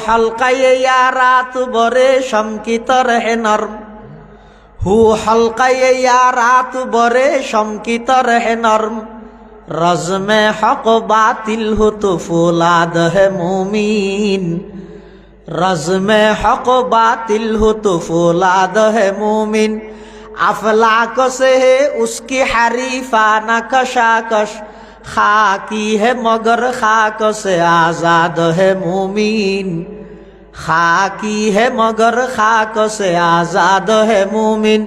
हल्काए या रात बरे शमकित रहे नर्म हु हल्काए या रात बरे शमकित रहे नर्म रज में हक बातिल हो तो फौलाद है मोमीन रज में हक बातिल हो तो फौलाद है मोमिन अफलाक से है उसकी हरीफाना कशाकश खाकी है मगर खाक से आजाद है मोमीन खाकी है मगर खाक से आजाद है मोमिन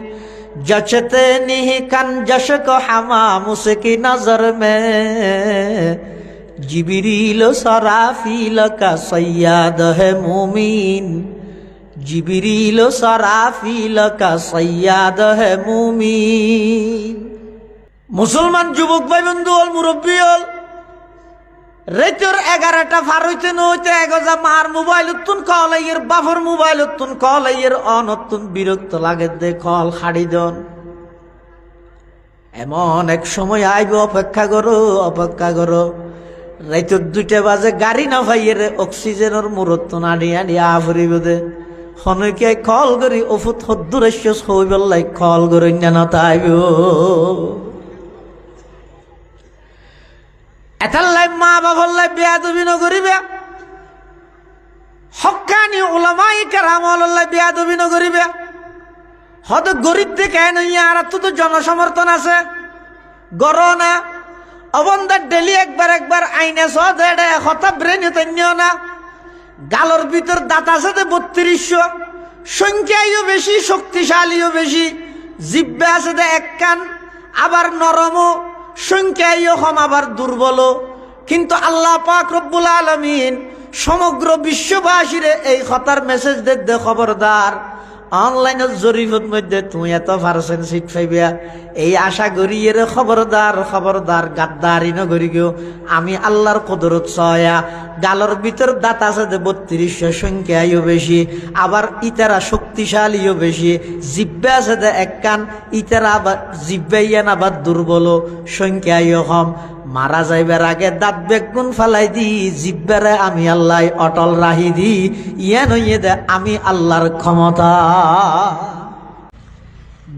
जचते नहीं कन जश को हमाम उसकी नजर में जिबरील सराफील का सैयाद है मोमीन जिबरील सराफील का सैयाद है मोमीन। मुसलमान जुबक भाई बंधु हल मुरब्बी हल रेतोर 11টা পার হইতে নইতে এগজা মার মোবাইল তুন কল এর বাফর মোবাইল তুন কল এর অনতুন বিরক্ত লাগে দে কল খাড়ি দন এমন এক সময় আইবে অপেক্ষা করো রাইতর 2টা বাজে গাড়ি না ভাইয়ের অক্সিজেনের মুরত নাড়ি আনি আফরি বদে হনকে কল করি ওফুত হদ্দুরেশ হইবলাই কল করি না তাইবো এতাল্লাই মা বাবাল্লাই বেয়াদবি নগরিবে হক্কানি উলামায়ে কেরাম আল্লাহ বেয়াদবি নগরিবে হদ গরিব দেখে নইয়া আর তো জনসমর্থন আছে গরনা অবন্দা ডেলি একবার আইনে সদেড়ে হতা ব্রেন হতেনিও না গালর ভিতর দাঁত আছে 3200 সংখ্যায়ও বেশি শক্তিশালীও বেশি জিহ্বা আছে এক কান আবার নরমও সংখ্যায়ও কম আবার দুর্বল কিন্তু আল্লাহ পাক রব্বুল আলামিন সমগ্র বিশ্ববাসীরে এই কথার মেসেজ দে খবরদার অনলাইনের জরিফত মধ্যে তুমি এত পারসেন্ট সিট পাইবা এই আশা করি এর খবরদার গাদ্দারি নগরি গো আমি আল্লাহর কুদরত সয়া গালর ভিতর দাঁত আছে 3200 সংখ্যায়ও বেশি আবার ইতারা শক্তিশালীও বেশি জিহ্বা আছে এক কান ইতারা আবার জিহ্বাইয়ান আবার দুর্বল সংখ্যায়ও কম মারা যাইবার আগে দাঁত বেগুন ফালাই দি জিহ্বারে আমি আল্লাহ অটল রাহি দি ইয়ান হইয়ে দে আমি আল্লাহর ক্ষমতা।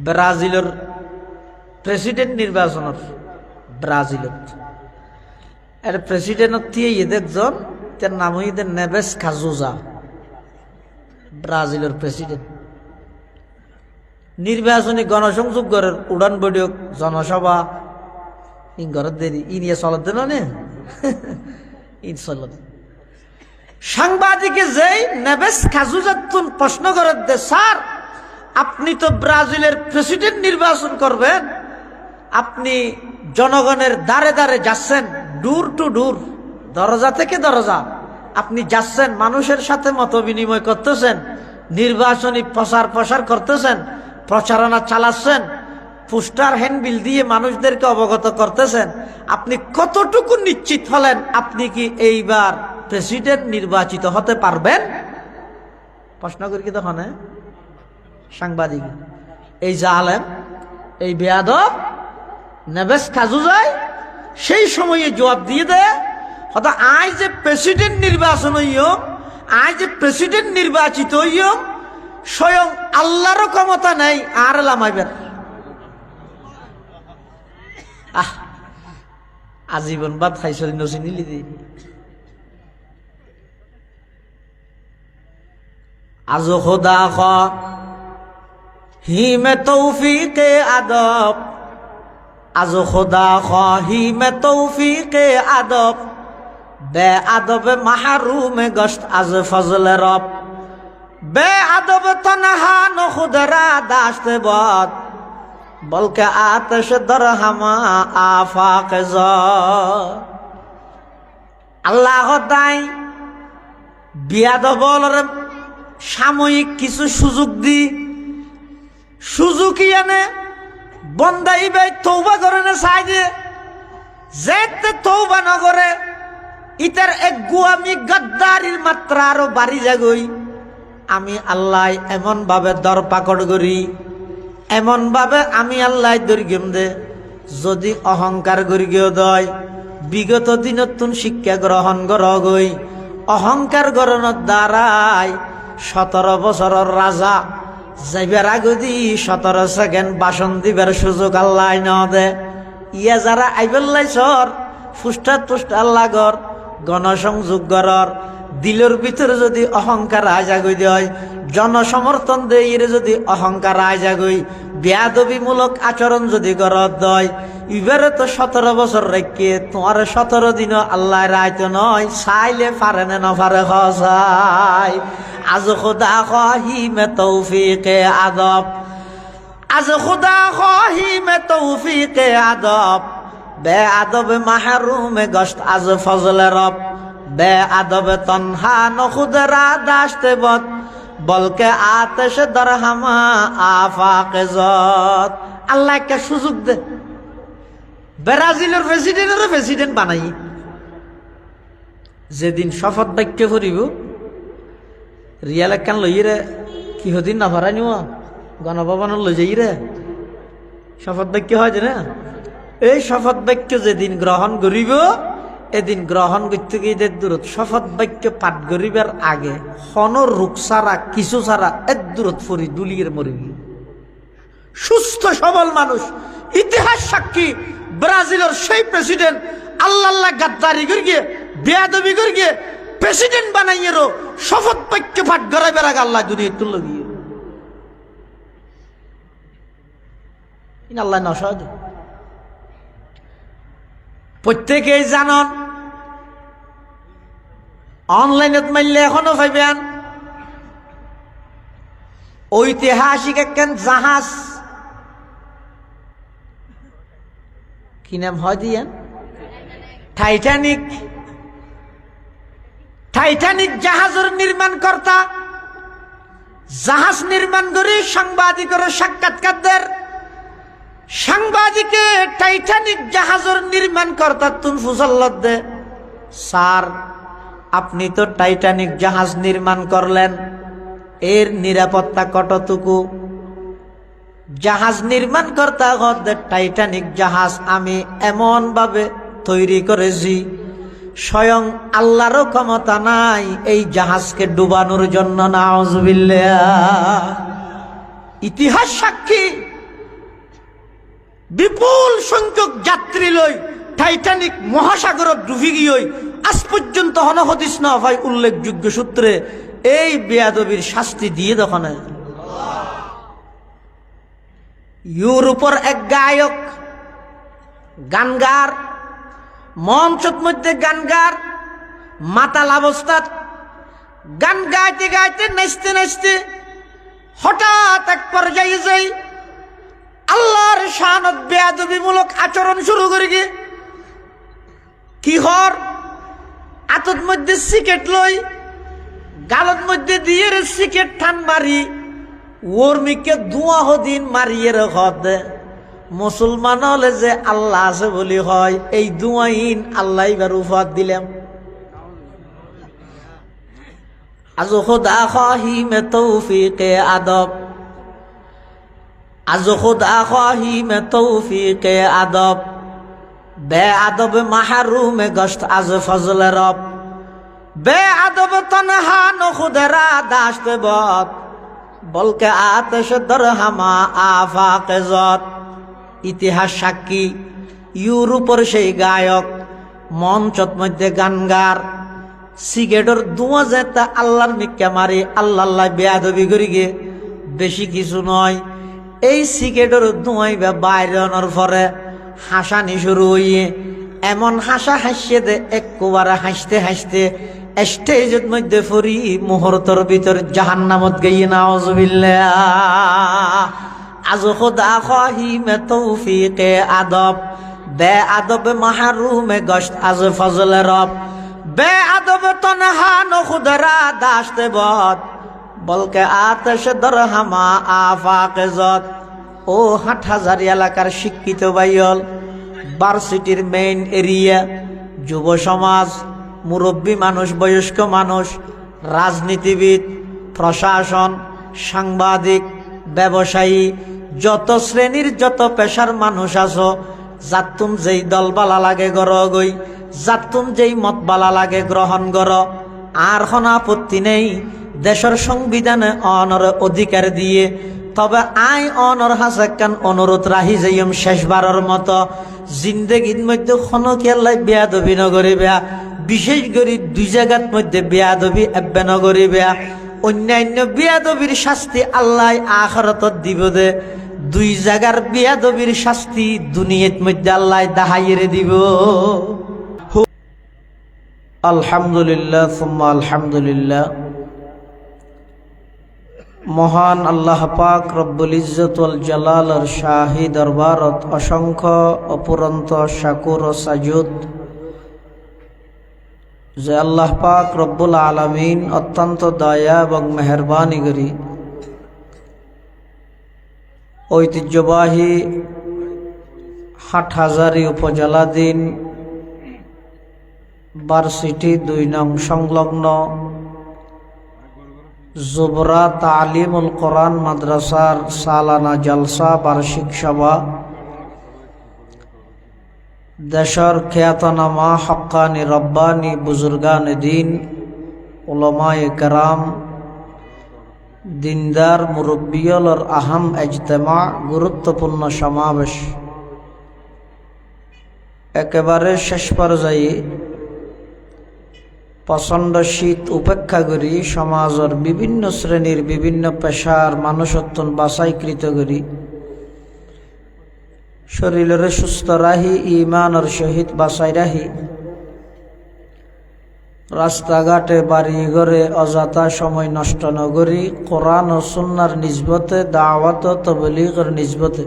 ব্রাজিলের প্রেসিডেন্ট নির্বাচনের ব্রাজিলত এর প্রেসিডেন্ট দিয়ে একজন তার নাম হইতে নেভেস কাজুজা ব্রাজিলের প্রেসিডেন্ট নির্বাচনী গণসংযোগ করার উড়ান বৈঠক জনসভা ইন ঘরের দেরি ইনিয়ে চলতে নে ইন চলত সাংবাদিকে যেই নেভেস কাজুজাতুন প্রশ্ন করার দে স্যার আপনি তো ব্রাজিলের প্রেসিডেন্ট নির্বাচন করবেন আপনি জনগণের দ্বারে দ্বারে যাচ্ছেন ডোর টু ডোর দরজা থেকে দরজা আপনি যাচ্ছেন মানুষের সাথে মত বিনিময় করতেছেন নির্বাচনী প্রচার করতেছেন প্রচারণা চালাচ্ছেন পোস্টার হ্যান্ডবিল দিয়ে মানুষদেরকে অবগত করতেছেন আপনি কতটুকু নিশ্চিত হলেন আপনি কি এইবার প্রেসিডেন্ট নির্বাচিত হতে পারবেন প্রশ্ন করি কি তখন সাংবাদিক এই জালেম এই বেয়াদব নেভেস কাজুজাই সেই সময়ে জবাব দিয়ে দেয় হয়তো আজ যে প্রেসিডেন্ট নির্বাচন হইম আজ যে প্রেসিডেন্ট নির্বাচিত হইম স্বয়ং আল্লাহর ক্ষমতা নেই আর লামাইবেন আজীবন বাদ খাইছিল নচিনিলি দি আজ খোদা খ হি মে তৌফিকে আদব আজ খোদা খ হি মে তৌফিকে আদব বে আদবে মাহরুমে গশত আজ ফজলে রব বে আদবে তনহা ন খুদরা দাশতে বদ বলকে আতশ দরহামা আফাক আল্লাহ তাই বিয়াদবলর সাময়িক কিছু সুযোগ দি সুযোগ এনে বন্দাই ভাই তৌবা করে না চাই যে যেতে তৌবা না করে ইতার এক গুয়ামি গদ্দারির মাত্রা আরো বাড়ি যাগই আমি আল্লাহ এমন ভাবে দরপাকড় করি এমন ভাবে আমি আল্লাহ দৈর্ঘ্যম দে যদি অহংকার করি গিয়ে দয় বিগত দিনত শিক্ষা গ্রহণ করগই অহংকার গরণের দ্বারাই 17 বছরের রাজা যাইবার আগদি 17 সেকেন্ড বাসন দিবার সুযোগ আল্লাহ ন দে। ইয়া যারা আইবেল্লাইছর ফুষ্টাত ফুষ্টার লাগর গণসংযোগ গরর দিলের ভিতরে যদি অহংকার আজাগই দেয়, জনসমর্থন দেয় যদি অহংকার আজাগই, বেয়াদবিমূলক আচরণ যদি গরত দয়, এবারে তো 17 বছর রেখে তোমার 17 দিনও আল্লাহ রায়তো নয়, চাইলে পারে না নপারে হসাই। আজ খুদা খাহি মে তৌফিকে আদব, আজ খুদা খাহি মে তৌফিকে আদব, বে আদব মাহরুমে গশত আজ ফজলে রব, বে আদব তনহা নখুদরা দাশতে বদ, বলকে আতেশ দরহামা আফাকে যত। আল্লাহ একটা সুযোগ দে, ব্রাজিলের প্রেসিডেন্ট বানাই, যেদিন শপথ বাক্য করিব রিয়াল একখান লইরে কি হদিন না ভরাই নিও গণভবনের লই যাই রে শপথ বাক্য হয় যে না। এই শপথ বাক্য যেদিন গ্রহণ করিব এদিন গ্রহণ করতে গিয়ে দূরত শপথ বাক্য পাঠ করিবার আগে হনর রোগ ছাড়া কিছু ছাড়া দূরত ফরি দুলিয়ে মরিব। সুস্থ সবল মানুষ, ইতিহাস সাক্ষী ব্রাজিলের সেই প্রেসিডেন্ট আল্লাহ গাদ্দারি করিয়ে বেয়াদবি করিয়ে প্রেসিডেন্ট বানাইয়েরও শপথ বাক্য পাঠ করাইবার আগে আল্লাহ দুনিয়া তুল গিয়ে আল্লাহ নসদ। প্রত্যেকেই জানন অনলাইনত মারলে এখনো পাইবেন ঐতিহাসিক একখান জাহাজ, কি নাম হয় দিয়েন টাইটানিক। টাইটানিক জাহাজের নির্মাণ কর্তা জাহাজ নির্মাণ করে সাংবাদিকের সাক্ষাৎকারদের সাংবাদিকে টাইটানিক জাহাজের নির্মাণ কর্তা তুন ফুসল্লত দে, স্যার আপনি তো টাইটানিক জাহাজ নির্মাণ করলেন, এর নিরাপত্তা কতটুকু? জাহাজ নির্মাণ কর্তা হতে টাইটানিক জাহাজ আমি এমন ভাবে তৈরি করেছি স্বয়ং আল্লাহরও ক্ষমতা নাই এই জাহাজকে ডুবানোর জন্য। নাউজুবিল্লাহ। ইতিহাস সাক্ষী বিপুল সংখ্যক যাত্রী লই টাইটানিক মহাসাগরত ডুবি গিয়ে আজ পর্যন্ত হনহদিস না হয় উল্লেখযোগ্য সূত্রে এই বেয়াদবির শাস্তি দিয়ে দোকানে। ইউরোপের এক গায়ক গানগার মঞ্চত মধ্যে গানগার মাতাল অবস্থাত গান গাইতে গাইতে নাচতে নাচতে হঠাৎ এক পর্যায়ে যাই আল্লাহর শানত বেয়াদবিমূলক আচরণ শুরু করে গিয়ে কি হর আতত মধ্যে সিকেট লই গালত মধ্যে দিয়ে সিকেট ঠান মারি ওর মিকে ধোঁয়া হদিন মারিয়ে হদ। মুসলমান হলে যে আল্লাহ আছে বলি হয়, এই ধোঁয়াইন আল্লাহ এবার উফাত দিলাম। আজ খুদা খাহি মে তৌফিকে আদব, আজ খুদা খাহি মে তৌফিকে আদব, বে আদব মাহরুমে গশত আজ ফজলে রব, বে আদব তনহা নখুদরা দাশতে বদ, বলকে আতেশ দরহামা আফাকে যত। ইতিহাস সাক্ষী ইউরোপের সেই গায়ক মঞ্চত মধ্যে গানগার সিগারেটের ধোঁয়া যেটা আল্লাহর মিক্কা মারি আল্লাহ বেয়াদবি করি গে বেশি কিছু নয়। এই সিগারেটের ধোঁয়াই বাইরে আনার পরে হাসানি শুরু হইয়ে এমন হাসা হাসিয়ে দে একবারে হাসতে হাসতে স্টেজের মধ্যে ফরি মুহূর্তের ভিতর জাহান্নামত গিয়ে। নাউজুবিল্লাহ। আজ খুদা খাহি মে তৌফিকে আদব, বে আদব মাহরুমে গশত আজ ফজলে রব, বে আদব তনহা নখুদরা দাশতে বদ, বলকে আতেশ দরহামা আফাকে যত। ও হাটহাজারী এলাকার শিক্ষিত ভাইয়ল, ভার্সিটির মেইন এরিয়া, যুব সমাজ, মুরব্বী মানুষ, বয়স্ক মানুষ, রাজনীতিবিদ, প্রশাসন, সাংবাদিক, ব্যবসায়ী, যত শ্রেণীর যত পেশার মানুষ আছো, যাতুম যেই দল বালা লাগে গর গই, যাতুম যেই মত বালা লাগে গ্রহণ কর। আর কোনো আপত্তি নেই দেশের সংবিধানে অনর অধিকার দিয়ে। তবে আই অনর হাসাকান অনুরোধ রাহি যাইম শেষবারের মতো জিন্দগির মধ্যে কোনো কেল্লাই বেয়াদবি নগরিবা, বিশেষ করে দুই জায়গার মধ্যে বেয়াদবি এব্বে নগরিবা। অন্যান্য বেয়াদবির শাস্তি আল্লাহ আখিরাতত দিব দে, দুই জায়গার বেয়াদবির শাস্তি দুনিয়ার মধ্যে আল্লাহ দাহাইরে দিব। আলহামদুলিল্লাহ সুম্মা আলহামদুলিল্লাহ। মহান আল্লাহ পাক রব্বুল ইজ্জত ওয়াল জালালের শাহী দরবারত অসংখ্য অপুরন্ত শাকুর ও সাজুদ যে আল্লাহ পাক রব্বুল আলামিন অত্যন্ত দয়া এবং মেহরবানি করি ঐতিহ্যবাহী হাটহাজারী উপজেলাধীন ভার্সিটি ২ নং সংলগ্ন জুবরা তালিমুল কোরআন মাদ্রাসার সালানা জলসা বার্ষিক সভা দেশের খ্যাতনামা হক্কানি রব্বানি বুজুর্গান দিন উলামায়ে কেরাম দিনদার মুরব্বিয়লর আহম ইজতেমা গুরুত্বপূর্ণ সমাবেশ একেবারে শেষ পর্যায়ে প্রচণ্ড শীত উপেক্ষা করি সমাজের বিভিন্ন শ্রেণীর বিভিন্ন পেশার মানুষত্বন বাছাইকৃত করি শরীরের সুস্থ রাহি ইমানের সহিত বাছাই রাহি রাস্তাঘাটে বাড়ি ঘরে অযথা সময় নষ্ট নগরী কোরআন ও সুন্নাহর নিসবতে দাওয়াত ও তাবলীগের নিসবতে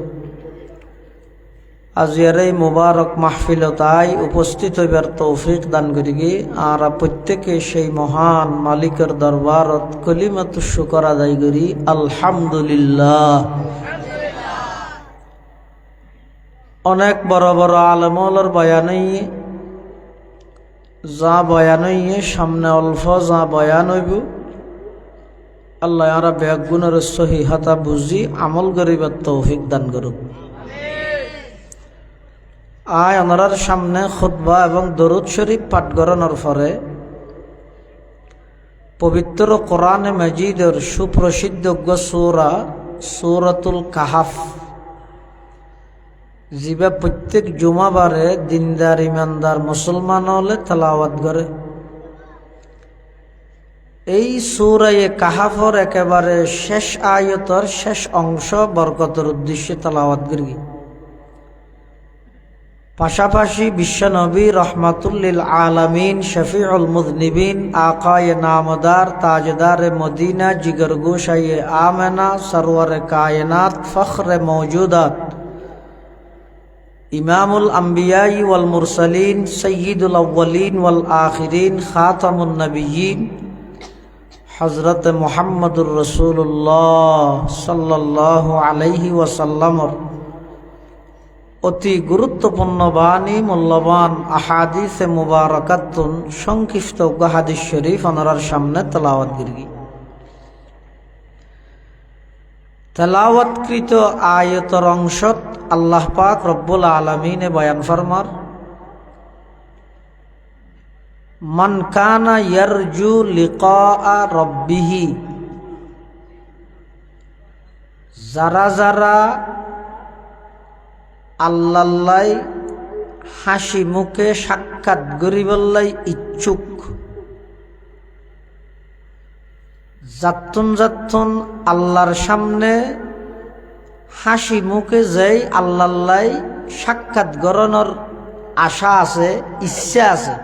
আজিয়ার এই মুবারক মাহফিলতাই উপস্থিত হইবার তৌফিক দান করি গে। আর প্রত্যেকে সেই মহান মালিকের দরবারত কলিমাত শুকর আদায় করি আলহামদুলিল্লাহ। অনেক বড় বড় আলেমর বয়ানই যা বয়ানই সামনে অল্প যা বয়ান হইব আল্লাহ আর বেগুনের সহিহতা বুঝি আমল করিবার তৌফিক দান করুক। আয় ওনার সামনে খুতবা এবং দরুদ শরীফ পাঠ করানোর পরে পবিত্র কোরআনে মাজিদের সুপ্রসিদ্ধ সূরা সূরাতুল কাহাফ জিবা প্রত্যেক জুমাবারে দিনদার ইমানদার মুসলমান হলে তেলাওয়াত করে। এই সূরা কাহাফের একেবারে শেষ আয়াতের শেষ অংশ বরকতের উদ্দেশ্যে তেলাওয়াত করি। পাশাপাশি বিশ্বনবী রহমাতুল্লিল আলামিন শফিউল মুযনিবিন আকায়ে নামদার তাজদার মদিনা জিগরগোশায়ে আমেনা সরওয়ারে কায়নাত ফখরে মৌজুদাত ইমামুল আম্বিয়াই ওয়াল মুরসালিন সয়্যিদুল আউয়ালিন ওয়াল আখিরিন খাতামুন নবিয়্যিন হযরত মুহাম্মদুর রাসূলুল্লাহ সাল্লাল্লাহু আলাইহি ওয়াসাল্লামর অতি গুরুত্বপূর্ণ বাণী মূল্যবান আহাদিসে মুবারাকাতুন সংক্ষিপ্ত হাদিস শরীফ ওনার সামনে তেলাওয়াত করি। তেলাওয়াতকৃত আয়াতের অংশত আল্লাহ পাক রব্বুল আলামিনে বয়ান ফরমার মান কানা ইয়ারজু লিকা রাব্বিহি, যারা যারা আল্লাহ হাসি মুখে সাক্ষাৎ গরিবল্লাই ইচ্ছুক, যাত্তুন যাত্তুন আল্লাহর সামনে হাসি মুখে যাই আল্লাহ সাক্ষাৎ গরণের আশা আছে, ইচ্ছা আছে,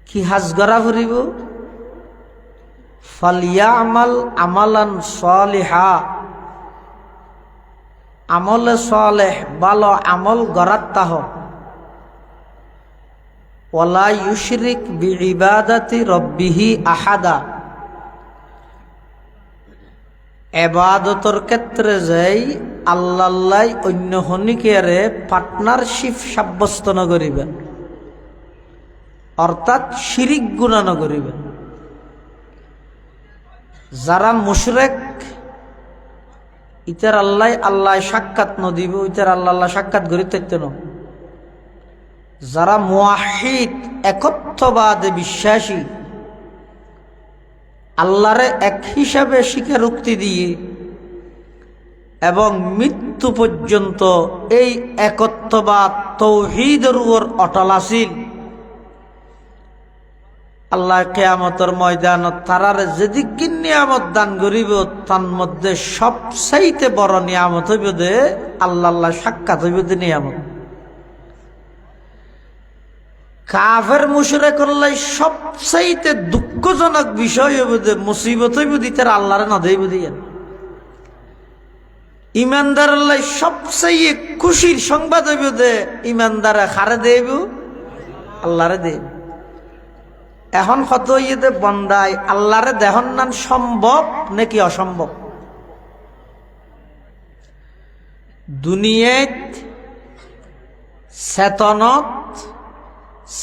কি হাজ গড়া ফুরিব ফালিয়ামাল আমালান সালিহা, আমলে সালেহ ভালো আমল গড়াত্তাহ, ওয়ালা ইউশরিক বিইবাদাতি রব্বিহি আহাদা, ইবাদতের ক্ষেত্রে যাই আল্লাহ অন্য হনিকেরে পার্টনারশিপ সাব্যস্ত ন করিবেন, অর্থাৎ শিরিক গুনাহ ন করিবেন। যারা মুশরিক ইতার আল্লাহ সাক্ষাৎ ন দিব, ইতার আল্লাহ সাক্ষাৎ গড়ি থাকতে ন, যারা মুওয়াহিদ একত্ববাদে বিশ্বাসী, আল্লাহরে এক হিসাবে স্বীকারোক্তি দিয়ে এবং মৃত্যু পর্যন্ত এই একত্ববাদ তৌহিদের উপর অটল আছিল, আল্লাহ কিয়ামতের ময়দানত তারারে যেদিকে নিয়ামত দান করিব তার মধ্যে সবচাইতে বড় নিয়ামত হইব দে আল্লাহ সাক্ষাৎ হইব দে নিয়ামত। কাফের মুশরিকের লাই সবচাইতে দুঃখজনক বিষয় হইব দে মুসিবত হইব দি তার আল্লাহরে না দেইব দিয়ে। ইমানদারের লাই সবচাইতে খুশির সংবাদ হইব দে ইমানদারে খারে দেব আল্লাহরে দেব। এখন কত ইয়েতে বন্দায় আল্লাহরে দেহন নান সম্ভব নাকি অসম্ভব? দুনিয়াত চেতনত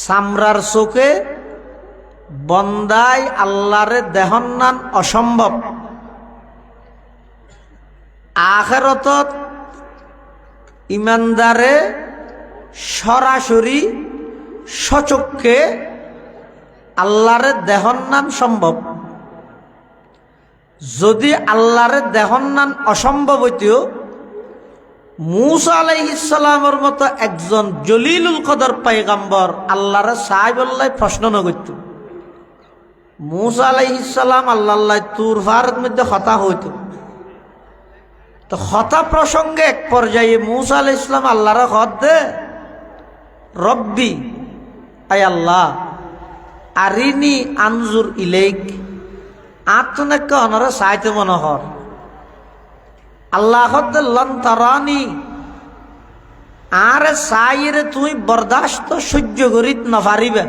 চামড়ার চোখে বন্দায় আল্লাহরে দেহন নান অসম্ভব। আখিরাতত ইমানদারে সরাসরি সচক্ষে আল্লাহরে দেহন নান সম্ভব। যদি আল্লাহরে দেহন নান অসম্ভব হইতেও মূসা আলাইহিস সালামের মতো একজন জলিলুল কদর পয়গম্বর আল্লাহরে সাহেবুল্লাহ প্রশ্ন ন করত। মূসা আলাইহিস সালাম আল্লাহ তুর ফারের মধ্যে হতা হইত, তো হতা প্রসঙ্গে এক পর্যায়ে মূসা আলাইহিস সালাম আল্লাহরে হত দে রব্বি, আয় আল্লাহ আরিনি আনজুর ইলেক, আত্মনাকে অনরে সাইতে মনোহর। আল্লাহ লন তারানি, আরে সাইরে তুই বরদাস্ত সহ্য করিত না পারিবে।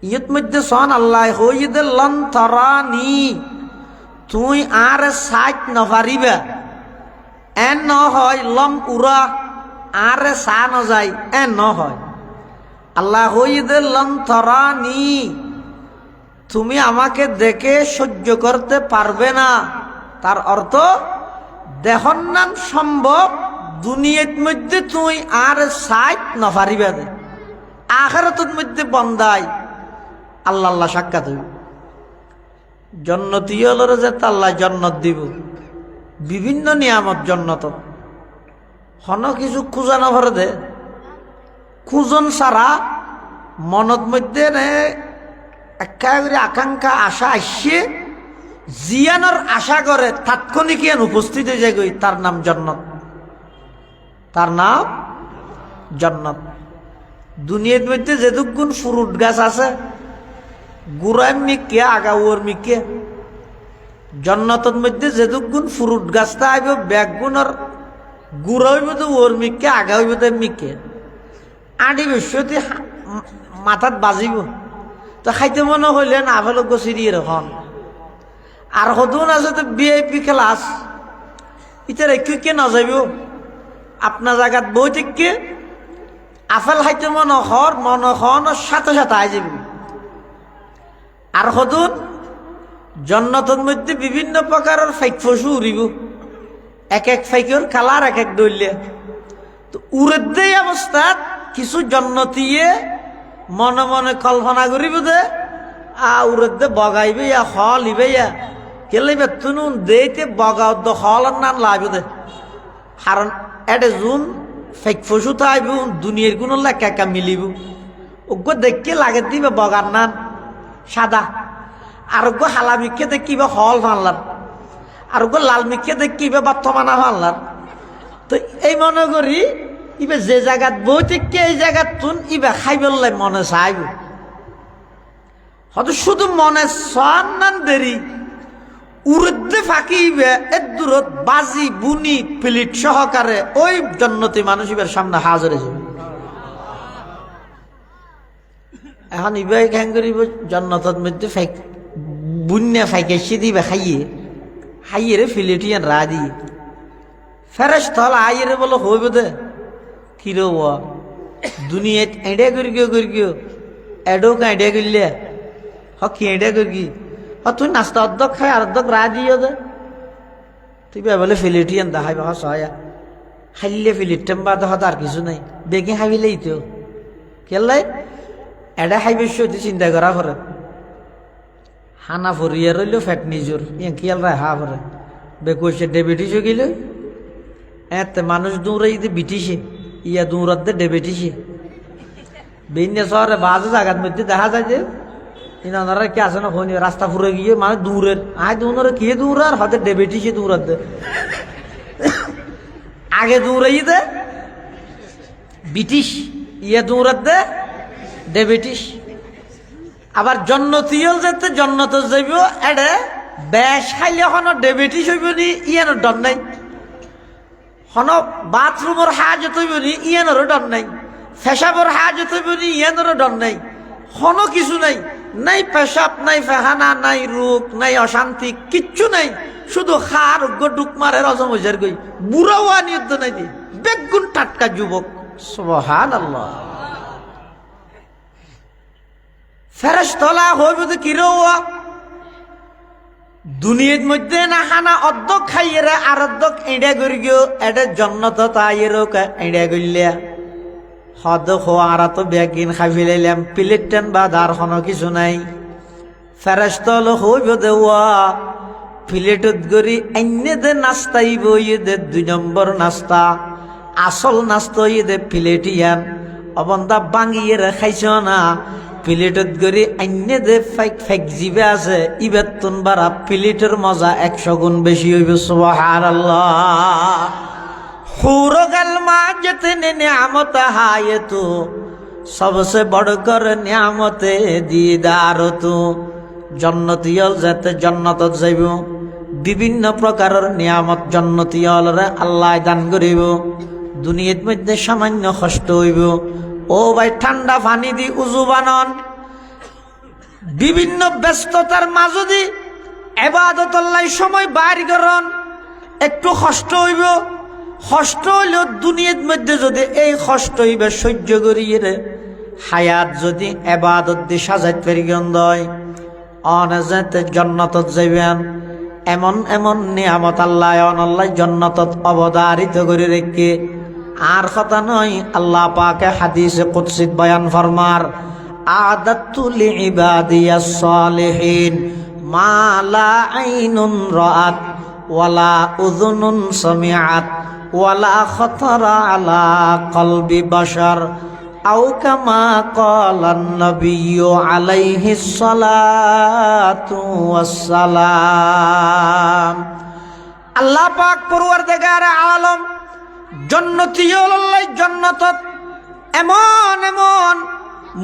ইয়ত মধ্যে সন আল্লাহ হইদ লন তারানি, তুই আরে সাইত না পারিবে। এন ন হয় লম উরা, আরে সা ন যায় এন ন হয়। আল্লাহ হইদে লন তারানি, তুমি আমাকে দেখে সহ্য করতে পারবে না। তার অর্থ দেহন নাম সম্ভব, দুনিয়ার মধ্যে তুই আর সাইত না পারিবে। আখিরাতের মধ্যে বন্দাই আল্লাহ সাক্ষাৎ হইব। জন্নতি হলরে যে আল্লাহ জন্নত দিব, বিভিন্ন নিয়ামত জন্নত হন কিছু খুঁজা না ভরে দে। খুঁজন ছাড়া মনত মধ্যে একেবারে আকাঙ্ক্ষা আশা আসছে, জিয়ানোর আশা করে তাৎক্ষণিক উপস্থিত হয়ে যায়, তার নাম জন্নত, তার নাম জন্নত। দুনিয়ার মধ্যে যেটুকুন ফ্রুট গাছ আছে গুড়াই মিকে আগাউর মিকে, জন্নতের মধ্যে যেটুকুন ফ্রুট গাছটা আইব ব্যাগুনের গুড়া হইব তো ওর মিকে আগা হইব তো মিকে আড়ি বেশি মাথাত বাজিব, তো খাইতে মনে হইলে না ফেলো গছিরি এরকম। আর সদুন আছে তো VIP ক্লাস, ইতার একটু কে না যাইব আপনার জায়গাত বই থেকে আপেল খাইতে মনে হওয়ার সাথে সাথে আই যাব। আর সদুন জন্নতের মধ্যে বিভিন্ন প্রকারের ফাইক ফসু উড়িব, এক এক ফাইকের কালার এক এক দৈলে। তো উড়ের দেই অবস্থাত কিছু জন্নতিয়ে মনে মনে কল্পনা করিব দে উড়ের দে বগাইবে হল ইবে কেলেবে তুনুন দেইতে বগাও দ হলার নাম লাইব দে। কারণ এটা জুন ফেক ফসু থাইব দুনিয়ার গুণ লেখা একা মিলিব। ওগো দেখকে লাগে দিবে বগার নান সাদা, আর গো হালা মিখে দেখিবে হল ভানলার, আর গো লাল মিখে দেখিবে বর্তমানা ভানলার। তো এই মনে করি ইবে যে জায়গাত বই থেকে এই জায়গাত তুন ইবে খাইবেলাই মনে চাইব। হয়তো শুধু মনে চান নান দেরি উড়ে ফাঁকিবে এর দূরত বাজি বুনি প্লেট সহকারে ওই জন্নতি মানুষ ইবের সামনে হাজরে যাবে। এখন ইবে কেন করিব জন্নতের মধ্যে বুনিয়া ফাইকেছি দিবে খাইয়ে রে ফিলেটিয়ান রা দিয়ে ফেরেস তল আইরে বলো হইব দে কি রে দুনিয়াত এডে করি এডো এডে করলে কি এডে করি তুই নাস্তা অর্ধক খাই আর অর্ধক রা দিও দে তুই বলে ফিলেটিয়ান দেখাইবা সহায়া খাইলে ফিলিটম বা হয়তো আর কিছু নাই বেগে খাইলেই তো কেলাই এটা খাইবে সত্যি চিন্তা করা করে হানা ফরিয়া রইল ফ্যাট নিজর ইয়া কিয়াল রায় হা করে বেকুছে ডায়াবেটিস হয়ে গেল এতে মানুষ দৌড়াই বিটিছে ইয়া দৌড়াতে ডায়াবেটিসে বেঞ্জে শহরে বাজে জায়গার মধ্যে দেখা যায় যে ইনারা কি আছে না খনি রাস্তা ফুরে গিয়ে মানে দূরের আয় দৌড়ে কে দৌড়ার হাতে ডায়াবেটিসে দৌড়াতে আগে দৌড়াইতে ব্রিটিশ ইয়ে দৌড়াতে ডায়াবেটিস আবার জন্নতিও যেতে জন্নত যাইব এডে বেশ খাইলে হন ডায়াবেটিস হইব নি ইয়ানোর ডর নাই হন বাথরুমের হাজত হইব নি ইয়ানোরও ডর নাই পেশাবের হাজত হইব নি ইয়ানোরও ডর নাই হন কিছু নাই নাই পেশাব নাই ফেহানা নাই রোগ নাই অশান্তি কিচ্ছু নাই শুধু খার ডুক মারে রজমজার গই বুড়াও আনিয়ত নাই দি বেগুন টাটকা যুবক সুবহানাল্লাহ ফেরেশতলা হইব তো কিরোয়া দুনিয়ার মধ্যে না খানা অর্ধক খাইয়ে আর অর্ধক এড়ে করি গিয়েও এটা জন্নত তাইয়েরও এড়ে গইলিয়া হদ খোয়ারা তো বেগিন খাই ফেলাইলাম প্লেট টেন বা দার কোনো কিছু নাই ফেরেশতল হইব দেওয়া প্লেটত গড়ি এনে দে নাস্তাইব ইয়ে দে 2 নম্বর নাস্তা আসল নাস্তা ইয়ে দে প্লেটিয়ান অবন্দা বাঙিয়ে খাইছ না প্লেটত গড়ি এনে দে ফেক জিবে আছে ইবেতন বারা প্লেটের মজা 100 গুণ বেশি হইব সুবহানাল্লাহ হুরগাল মা যেতে নিয়ামত হায় তো সবসে বড় কর নিয়ামতে দিদার তো জন্নতিয়ল যেতে জন্নতত যাইব বিভিন্ন প্রকারের নিয়ামত জন্নতিয়লরে আল্লাহ দান করিব দুনিয়ার মধ্যে সামান্য কষ্ট হইব ও ভাই ঠান্ডা পানি দি উজু বানন বিভিন্ন ব্যস্ততার মাঝে দি ইবাদতুল্লাহ সময় বাইর করন একটু কষ্ট হইব কষ্ট হইলেও দুনিয়ার মধ্যে যদি এই কষ্ট হইবে সহ্য করিয়ে রে হায়াত যদি ইবাদত দি সাজাইত পারি গন্ধয় অনাজাতে জান্নাতত যাইবেন এমন এমন নিয়ামত আল্লাহ আল্লাহ জান্নাতত অবধারিত করে রেখে আর কথা নয় আল্লাহ পাকে হাদিসে কুদসিত বয়ান ফরমার আদাতু লিইবাদিয়াস সালিহিন মা লা আইনুন রাআত ওয়ালা উযুনুন সামিআত ওয়ালা খাতারা আলা কলবি বাশার আও কামা ক্বালান নবিয়্যু আলাইহিস সালাতু ওয়াস সালাম আল্লাহ পাক পরওয়ারদিগার আলম জন্নতিয়ুল্লাহ জান্নাতত এমন এমন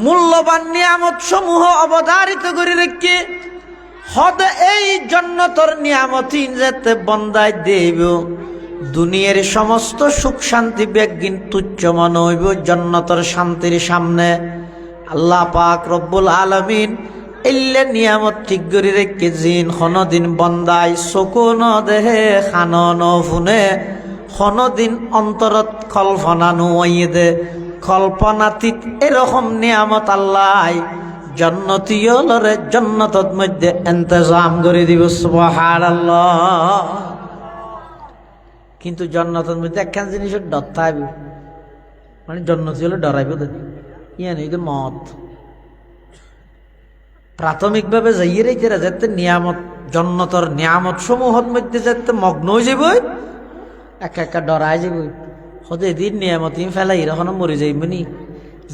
মূল্যবান নিয়ামত সমূহ অবধারিত করে রেখে হদ এই জান্নাতের নিয়ামতিন যেতে বন্দায় দেব দুনিয়ার সমস্ত সুখ শান্তি বেগিন তুচ্ছ মনে হইব জান্নাতের শান্তির সামনে আল্লাহ পাক রব্বুল আলামিন এল্লে নিয়ামত ঠিক করে রেখে জিন কোনদিন বন্দায় চকুন দেহে খানন ফুনে কোনদিন অন্তরত কল্পনা নুয়ে দে কল্পনাতীত এরকম নিয়ামত আল্লাহ জন্নতিয়লরে জন্নতত মধ্যে ইন্তজাম করে দিব সুবহানাল্লাহ কিন্তু জন্নতের মধ্যে একখান জিনিসের ডর থাকবে মানে জন্নতিয়ল ডরাইব ইয়ানি যে মত প্রাথমিকভাবে যাইয়ে রেখে যাতে নিয়ামত জন্নতর নিয়ামত সমূহের মধ্যে যাতে মগ্ন হয়ে যাব একা একা ডরাই যাব হতে এদিন নিয়ামত ফেলাই এরকম মরে যাইবনি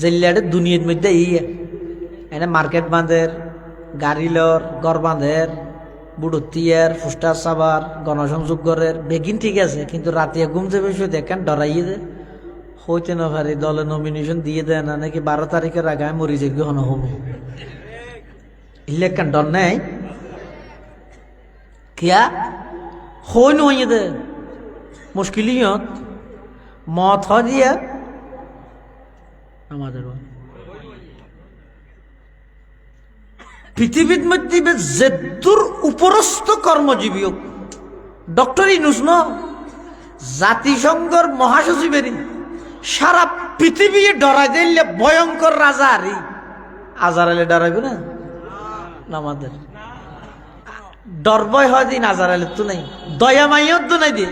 জেলাটা দুনিয়ার মধ্যে এনে মার্কেট বাঁধের গাড়ি লর গড় বাঁধের বুড়তিয়ার ফুস্টা সাবার গণসংযোগ গড়ের বেগিন ঠিক আছে কিন্তু রাতিয়া ঘুম যাবে সে দেখেন ডরাইয়ে দে হইতে না পারি দলে নমিনেশন দিয়ে দেয় না নাকি 12 তারিখের আগে মরি যাই হন হম ইলেকশন ডর নেই কিয়া হই নইয়ে দে মুশকিলিয়ত মত দিয়া আমাদের পৃথিবীর মধ্যে যেদুর উপরস্থ কর্মজীবী ডক্টর ইনুস ন জাতিসংঘর মহাসচিবেরই সারা পৃথিবী ডরাই দিলে ভয়ঙ্কর রাজা আরে আজার আলে ডরাইব না আমাদের ডর ভয় হয় দিন আজার আলে তো নাই দয়া মাইও তো নাই দিয়ে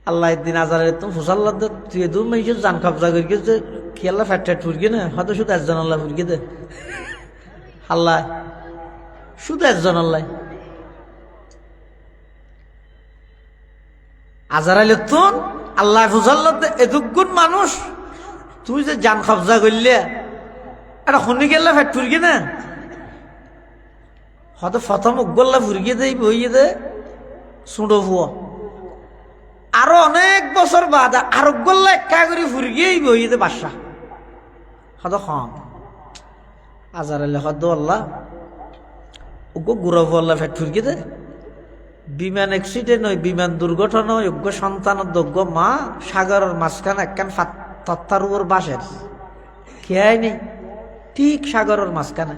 আল্লাহ একদিন আজারে তুমি ফুসাল্লা তুই দূর মেয়ে জান কবজা করি যে খেয়াল্লা ফ্যাট ফ্যাট ফুরগে না হয়তো শুধু একজন আল্লাহ ফুরগে দে আল্লাহ শুধু একজন আল্লাহ আজারাইলে তুন আল্লাহ ফুসাল্লা এতগুণ মানুষ তুই যে জান কবজা করলে এটা শুনি গেলে ফ্যাট ফুরগে না হয়তো প্রথম উগল্লা ফুরগে দেই বইয়ে দে সুঁড়ো ফুয়া আরো অনেক বছর বাদ আরো গল্লা একা করে ফুরগিয়েই বইতে বাসা হয়তো খাম আজারাইলে হয়তো আল্লাহ ওগো গুড়াবো আল্লাহ ফেট ফুরগি দে বিমান অ্যাক্সিডেন্ট হয় বিমান দুর্ঘটনা হয় যোগ্য সন্তানের যোগ্য মা সাগরের মাঝখানে একখান তত্তার উপর বাসের খেয়াই নেই ঠিক সাগরের মাঝখানে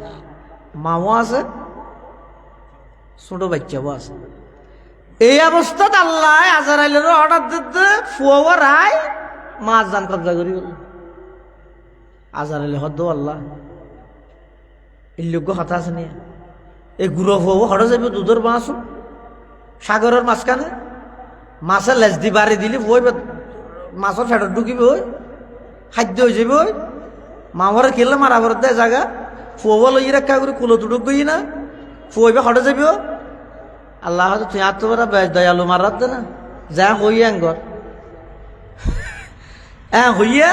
মাও আছে ছোট বাচ্চাও আছে এই অবস্থাত আল্লাহ আজারাইলের অর্ডার দিতে ফুয়া রায় মাছ জান কবজা করি আজারাইলে হদ আল্লাহ এই লোক হতা আছে নিয়ে এই গুড়ো ফুয়াবো হঠাৎ যাবে দুধের মাছ সাগরের মাঝখানে মাছের লেজ দি বাড়ি দিলি বই মাছের ফেটত ঢুকিবে ওই খাদ্য হয়ে যাবে ওই মামরে খেললে মারাবার দেয় জায়গা ফুয়াবো লই রেখা করে কুলো তুটুক গই না ফুয়াইবে হঠাৎ যাবে আল্লাহ তুই আর তো দয়ালু মারাত দে না যা হইয়াং ঘর হ্যাঁ হইয়া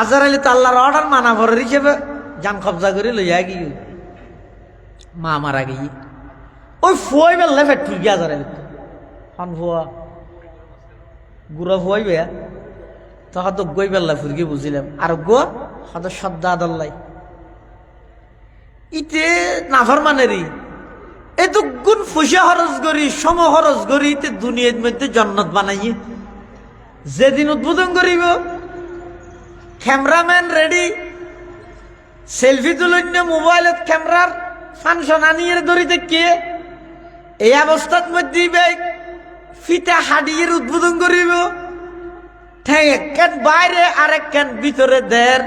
আজারাইলে তো আল্লাহর অর্ডার মানা ভরের হিসেবে জান কবজা করে লইয়া গিয়ে মা মারা গিয়ে ওই ফুয়াই বেললে ফেট ফুল গিয়ে আজারাইলে হন ফুয়া গুড়া ফুয়াই বেয়া তখন তো গই বেল্লা ফুরগি বুঝিলাম আর গো হয়তো শ্রদ্ধা আদাল্লাই ইতে নাফার মানেরই এতো গুণ ফুসা খরচ করি সম খরচ করি ইতে দুনিয়ার মধ্যে জন্নত বানাই যেদিন উদ্বোধন করিব ক্যামেরাম্যান রেডি সেলফি তুলন্য মোবাইলত ক্যামেরার ফাংশন আনিয়ে ধরি দেখে এই অবস্থার মধ্যে ফিতা হাডিয়ের উদ্বোধন করিব একখান বাইরে আর একখান ভিতরে দের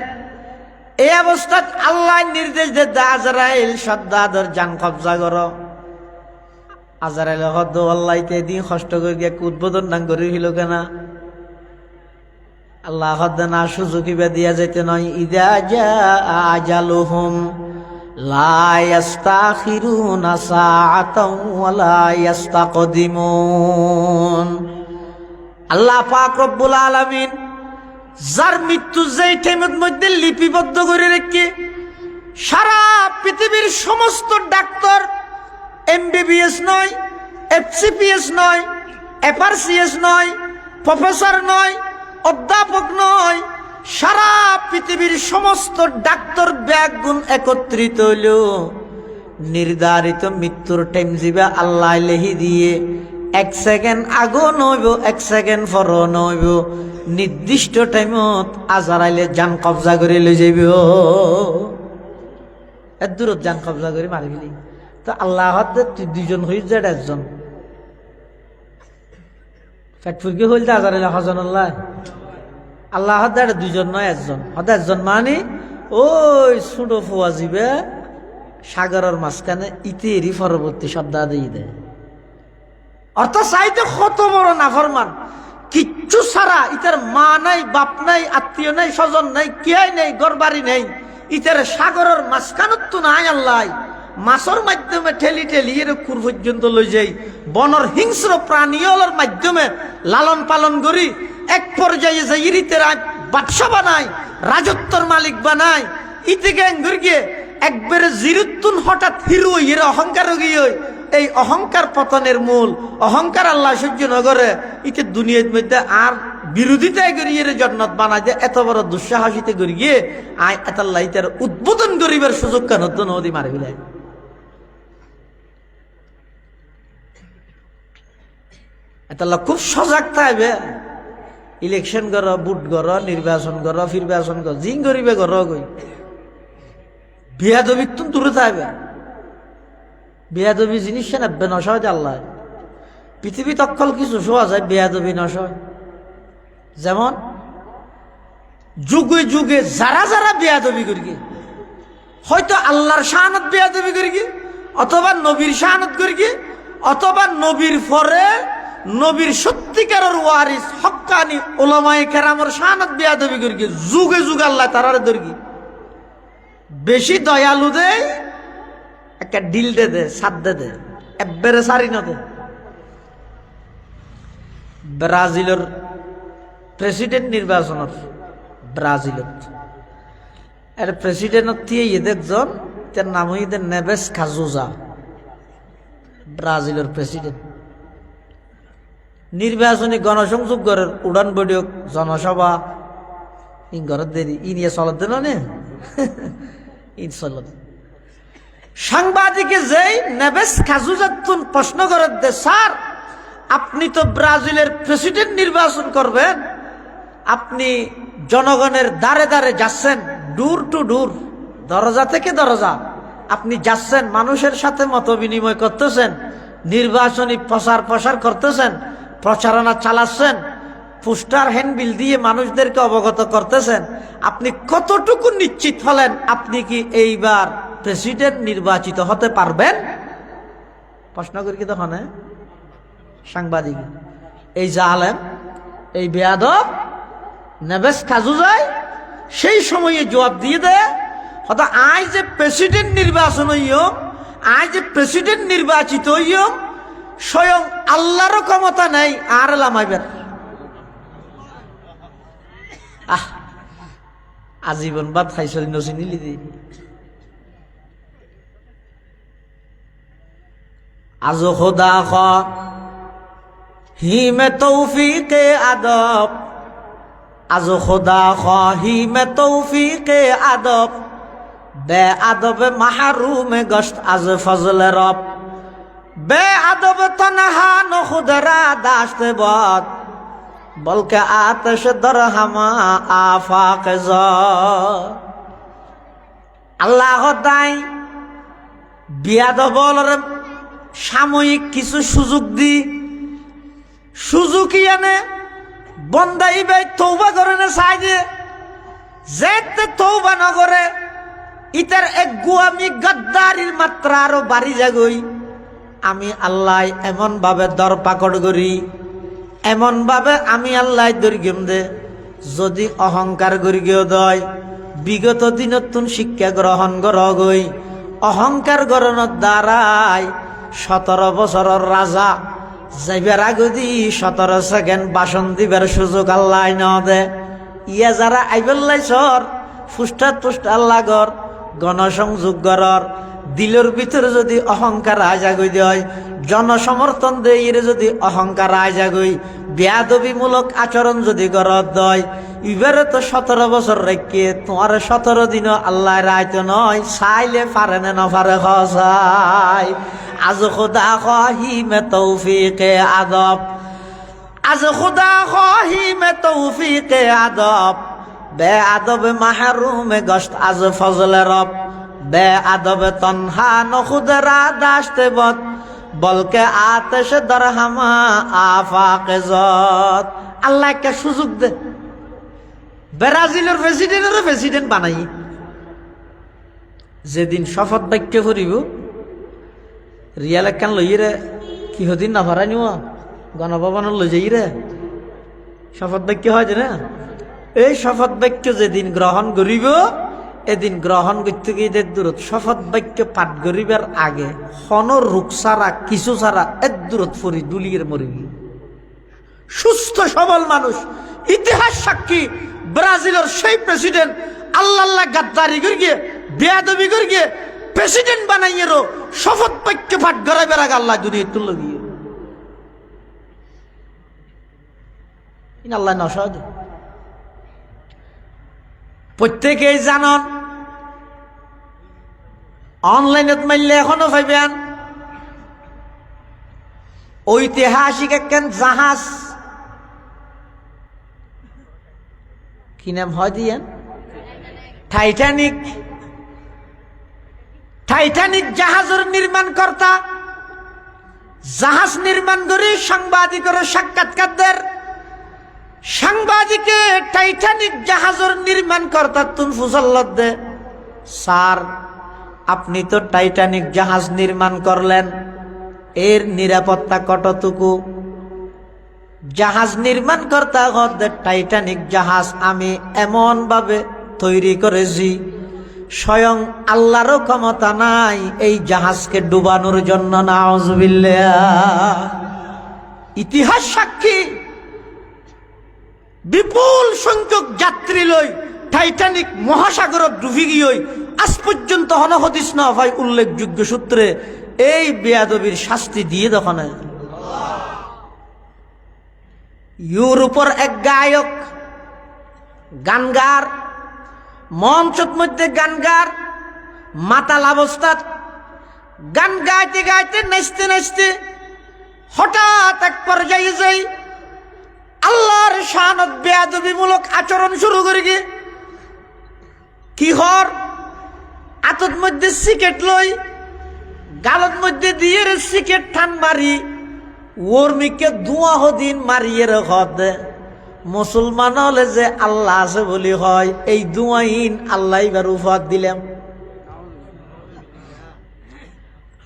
এই অবস্থাত আল্লাহ নির্দেশ দে আজরাইল সদ্দাদর জান কবজা কর আজরাইল হদ আল্লাহ দিন কষ্ট করে গিয়ে উদ্বোধন না করে হইল কেনা আল্লাহ হদ না সুযোগ দিয়া যেতে নয় ইদা জা আজালুহুম লা ইস্তাখিরুনা সাআতাও ওয়া লা ইস্তাকদিমুন আল্লাহ পাক রব্বুল আলামিন যার মৃত্যু যেই টাইমের মধ্যে লিপিবদ্ধ করে রেখে সারা পৃথিবীর সমস্ত ডাক্তার এমবিবিএস নয় এফসিপিএস নয় এফআরসিএস নয় প্রফেসর নয় অধ্যাপক নয় সারা পৃথিবীর সমস্ত ডাক্তার ব্যাগুণ একত্রিত হইল নির্ধারিত মৃত্যুর টাইম যাবে আল্লাহ লেহি দিয়ে 1 সেকেন্ড আগো নইব 1 সেকেন্ড পর নইব নির্দিষ্ট টাইমত আজারাইলে জান কবজা করে লই যাইব এত দূরত জান কবজা করে মারি গেলি তো আল্লাহ তুই দুজন হয়ে যায় একজন ফ্যাট ফুরকি হইল তো আজারাইলে হজন আল্লাহ আল্লাহ দুজন নয় একজন হয়তো একজন মানে ওই ছোট ফুয়া যাবে সাগরের মাঝখানে ইতেরই পরবর্তী শব্দ দিয়ে দেয় অর্থাৎ চাইতে কত বড় নাফরমান কিচ্ছু ছাড়া ইতার মা নাই বাপ নাই আত্মীয় নাই স্বজন নাই কেয়াই নাই গরবারি নেই ইতার সাগরের মাঝখানত তো নাই আল্লাহ মাছের মাধ্যমে ঠেলি ঠেলি এর কুর পর্যন্ত লই যাই বনর হিংস্র প্রাণীগুলোর মাধ্যমে লালন পালন করি এক পর্যায়ে যাই ইরিতের বাদশা বানায় রাজত্বর মালিক বানায় ইতে গ্যাং গিয়ে একবারে জিরুত্তুন হঠাৎ হিরো এর অহংকার গিয়ে এই অহংকার পতনের মূল অহংকার আল্লাহ সহ্য নগরে ইতে দুনিয়ার মধ্যে আর বিরোধিতায় করিয়ে জন্নত বানায় যে এত বড় দুঃসাহসিতে করি গিয়ে আয় এতাল্লাহ ইতার উদ্বোধন করিবার সুযোগ কেন তো নদী মারি বিলাই এতাল্লাহ খুব সজাগ থাকবে ইলেকশন কর বুট কর নির্বাচন কর ফিরবাচন কর জিং করিবে কর গই বিয়াদবি তুমি দূরে থাকবে বেয়াদবি জিনিস নাববে নশয় আল্লাহ পৃথিবী তৎকাল কিছু শোয়া যায় বেয়াদবি নশয় যেমন যুগে যুগে যারা যারা বেয়াদবি করি হয়তো আল্লাহর শাহানত বেয়াদবি করি অথবা নবীর শাহানত করি অথবা নবীর পরে নবীর সত্যিকারের ওয়ারিস হক্কানি উলামায়ে কেরামের শানত বিয়াদবি করি যুগে যুগে আল্লাহ তারারে দরগি বেশি দয়ালু দে একটা ডিল দে সাদ দে এব্বেরে সারি না দে। ব্রাজিলের প্রেসিডেন্ট নির্বাচনের ব্রাজিলত এর প্রেসিডেন্ট দিয়ে একজন তার নাম হইতে নেভেস কাজুজা ব্রাজিলের প্রেসিডেন্ট নির্বাচনী গণসংযোগ করার উড়ান বৈঠক জনসভা ইন ঘরের দেরি ই নিয়ে চলত দিল নে ইন চলত সাংবাদিকে যেই নেভেস কাজুজাতুন প্রশ্ন করার দে স্যার আপনি তো ব্রাজিলের প্রেসিডেন্ট নির্বাচন করবেন আপনি জনগণের দ্বারে দ্বারে যাচ্ছেন ডোর টু ডোর দরজা থেকে দরজা আপনি যাচ্ছেন মানুষের সাথে মত বিনিময় করতেছেন নির্বাচনী প্রচার করতেছেন প্রচারণা চালাচ্ছেন পোস্টার হ্যান্ডবিল দিয়ে মানুষদেরকে অবগত করতেছেন আপনি কতটুকু নিশ্চিত হলেন আপনি কি এইবার প্রেসিডেন্ট নির্বাচিত হতে পারবেন প্রশ্ন করি কি তখন সাংবাদিক এই জালেম এই বেয়াদব নেভেস কাজুজাই সেই সময়ে জবাব দিয়ে দেয় হয়তো আজ যে প্রেসিডেন্ট নির্বাচন হইম আজ যে প্রেসিডেন্ট নির্বাচিত হইম স্বয়ং আল্লাহরও ক্ষমতা নেই আর লামাইবেন আজীবন বাদ খাইছিল নচিনিলি দি আজ খোদা খ হি মে তৌফিকে আদব আজ খোদা খ হি মে তৌফিকে আদব বে আদবে মাহরুমে গশত আজ ফজলে রব বে আদবে তনহা ন খুদরা দাশতে বদ বলকে আতশ দরহামা আফাক জ আল্লাহ দাই বিয়াদবলর সাময়িক কিছু সুযোগ দি সুযোগই এনে বন্দাই ভাই তৌবা করে না চাই যে যেতে তৌবা নগরে ইতার এক গুয়ামি গদ্দারির মাত্রা আরো বাড়ি যাগই আমি আল্লাহ এমন ভাবে দর পাকড় করি এমন ভাবে আমি আল্লাহ দৈর্ঘ্যম দে যদি অহংকার গরিগেও দয় বিগত দিনতুন শিক্ষা গ্রহণ গরগই অহংকার গরণের দ্বারাই 17 বছরের রাজা যাইবার আগদি 17 সেকেন্ড বাসন দিবার সুযোগ আল্লাহ ন দে ইয়া যারা আইবেল্লাই সর ফুষ্টাত ফুষ্টার লাগর গণসংযোগ গরর দিলের ভিতরে যদি অহংকার আজাগই দেয় জনসমর্থন দেয় যদি অহংকার আজাগই বেয়াদবিমূলক আচরণ যদি গরত দয় এবারে তো 17 বছর রেখে তোমার 17 দিনও আল্লাহ রাইত নয় চাইলে পারে না নপারে হসাই আজ খুদা খাহি মে তৌফিকে আদব আজ খুদা খাহি মে তৌফিকে আদব বে আদব মাহরুমে গশত আজ ফজলে রব বে আদব তনহা ন খুদরা দাশতে বদ বলকে আতশ দরহামা আফাকে জত আল্লাহ একটা সুযোগ দে ব্রাজিলের প্রেসিডেন্ট বানাই যেদিন শপথ বাক্য করিব রিয়াল একখান লইরে কি হদিন না ভরাই নিও গণভবনের লই যাই রে শপথ বাক্য হয় যে না এই শপথ বাক্য যেদিন গ্রহণ করিব এদিন গ্রহণ করতে গিয়ে দূরত শপথ বাক্য পাঠ করিবার আগে হন রোগ ছাড়া কিছু ছাড়া এক দূরত ফরি দুলিয়ে মরিবি সুস্থ সবল মানুষ ইতিহাস সাক্ষী ব্রাজিলের সেই প্রেসিডেন্ট আল্লাহ গাদ্দারি করে গিয়ে বেয়াদবি করে গিয়ে প্রেসিডেন্ট বানাইয়েরও শপথ বাক্য পাঠ করাইবার আগে আল্লাহ দুনিয়া তুল গিয়ে আল্লাহ নসদ প্রত্যেকেই জানন অনলাইনত মারলে এখনো পাইবেন ঐতিহাসিক একখান জাহাজ কি নাম হয় দিয়েন টাইটানিক জাহাজের নির্মাণ কর্তা জাহাজ নির্মাণ করে সাংবাদিকের সাক্ষাৎকারদের সাংবাদিকে টাইটানিক জাহাজের নির্মাণ কর্তা তুন ফুসল্লত দে স্যার আপনি তো টাইটানিক জাহাজ নির্মাণ করলেন এর নিরাপত্তা কতটুকু জাহাজ নির্মাণ কর্তা হতে টাইটানিক জাহাজ আমি এমন ভাবে তৈরি করেছি স্বয়ং আল্লাহরও ক্ষমতা নাই এই জাহাজকে ডুবানোর জন্য। নাউজুবিল্লাহ। ইতিহাস সাক্ষী, বিপুল সংখ্যক যাত্রী লই টাইটানিক মহাসাগরত ডুবি গিয়ে আজ পর্যন্ত হদিস না হয় উল্লেখযোগ্য সূত্রে এই বেয়াদবির শাস্তি দিয়ে দোকানে। ইউরোপের এক গায়ক, গানগার, মঞ্চত মধ্যে গানগার মাতাল অবস্থাত গান গাইতে গাইতে নাচতে নাচতে হঠাৎ এক পর্যায়ে যাই আল্লাহর শানত বেয়াদবিমূলক আচরণ শুরু করে গিয়ে কি হর আতত মধ্যে সিকেট লই গালত মধ্যে দিয়ে সিকেট ঠান মারি ওর মিকে ধোঁয়া হদিন মারিয়ে রদ। মুসলমান হলে যে আল্লাহ আছে বলি হয়, এই ধোঁয়াইন আল্লাহ এবার উফাত দিলাম।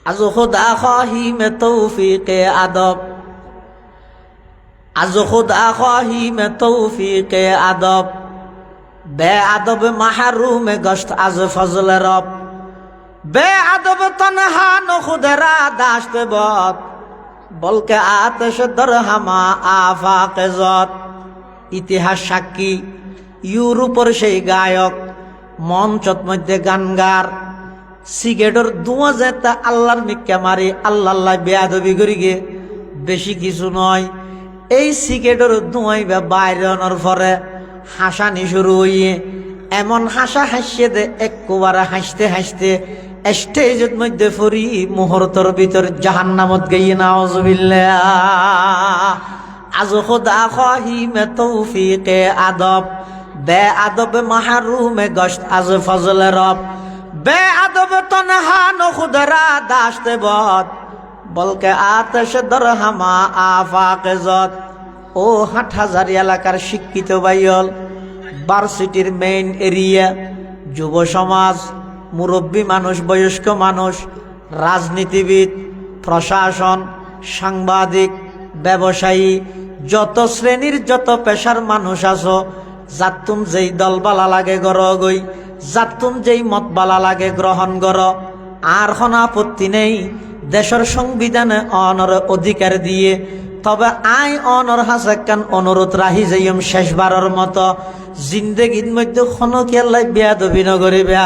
আজ খুদা খাহি মে তৌফিকে আদব, আজ খুদা খাহি মে তৌফিকে আদব, বে আদব মাহরুম গশত আজ ফজল রব, বে আদব তনহা নখুদরা দাশতে বদ, বলকে আতশ দরহামা আফাকে জত। ইতিহাস সাক্ষী, ইউরোপের সেই গায়ক মঞ্চত মধ্যে গানগার সিগারেটের ধোঁয়া যেটা আল্লাহর মিক্কা মারি আল্লাহ বেয়াদবি করি গে বেশি কিছু নয়। এই সিগারেটের ধোঁয়াই বাইরে আনার পরে হাসানি শুরু হইয়ে এমন হাসা হাসিয়ে দে একবারে হাসতে হাসতে স্টেজের মধ্যে ফরি মুহূর্তের ভিতর জাহান্নামত গিয়ে। নাউজুবিল্লাহ। আজ খুদা খাহি মে তৌফিকে আদব, বে আদব মাহরুম গশত আজ ফজল রব, বে আদব তনহা নখুদরা দাশতে বদ, বলকে আতশ দরহামা আফাকে জত। ও হাটহাজারি এলাকার শিক্ষিত ভাইয়ল, ভার্সিটির মেইন এরিয়া, যুব সমাজ, মুরব্বী মানুষ, বয়স্ক মানুষ, রাজনীতিবিদ, প্রশাসন, সাংবাদিক, ব্যবসায়ী, যত শ্রেণীর যত পেশার মানুষ আছো, যাতুম যেই দল বালা লাগে গর গই, যাতুম যেই মত বালা লাগে গ্রহণ কর, আর কোন আপত্তি নেই। দেশের সংবিধানে অনর অধিকার দিয়ে, তবে আই অনর হাসাকান অনুরোধ রাহি যাইম শেষবারের মতো জিন্দেগির মধ্যে কোনো কেল্লাই বেয়াদবি নগরিবা,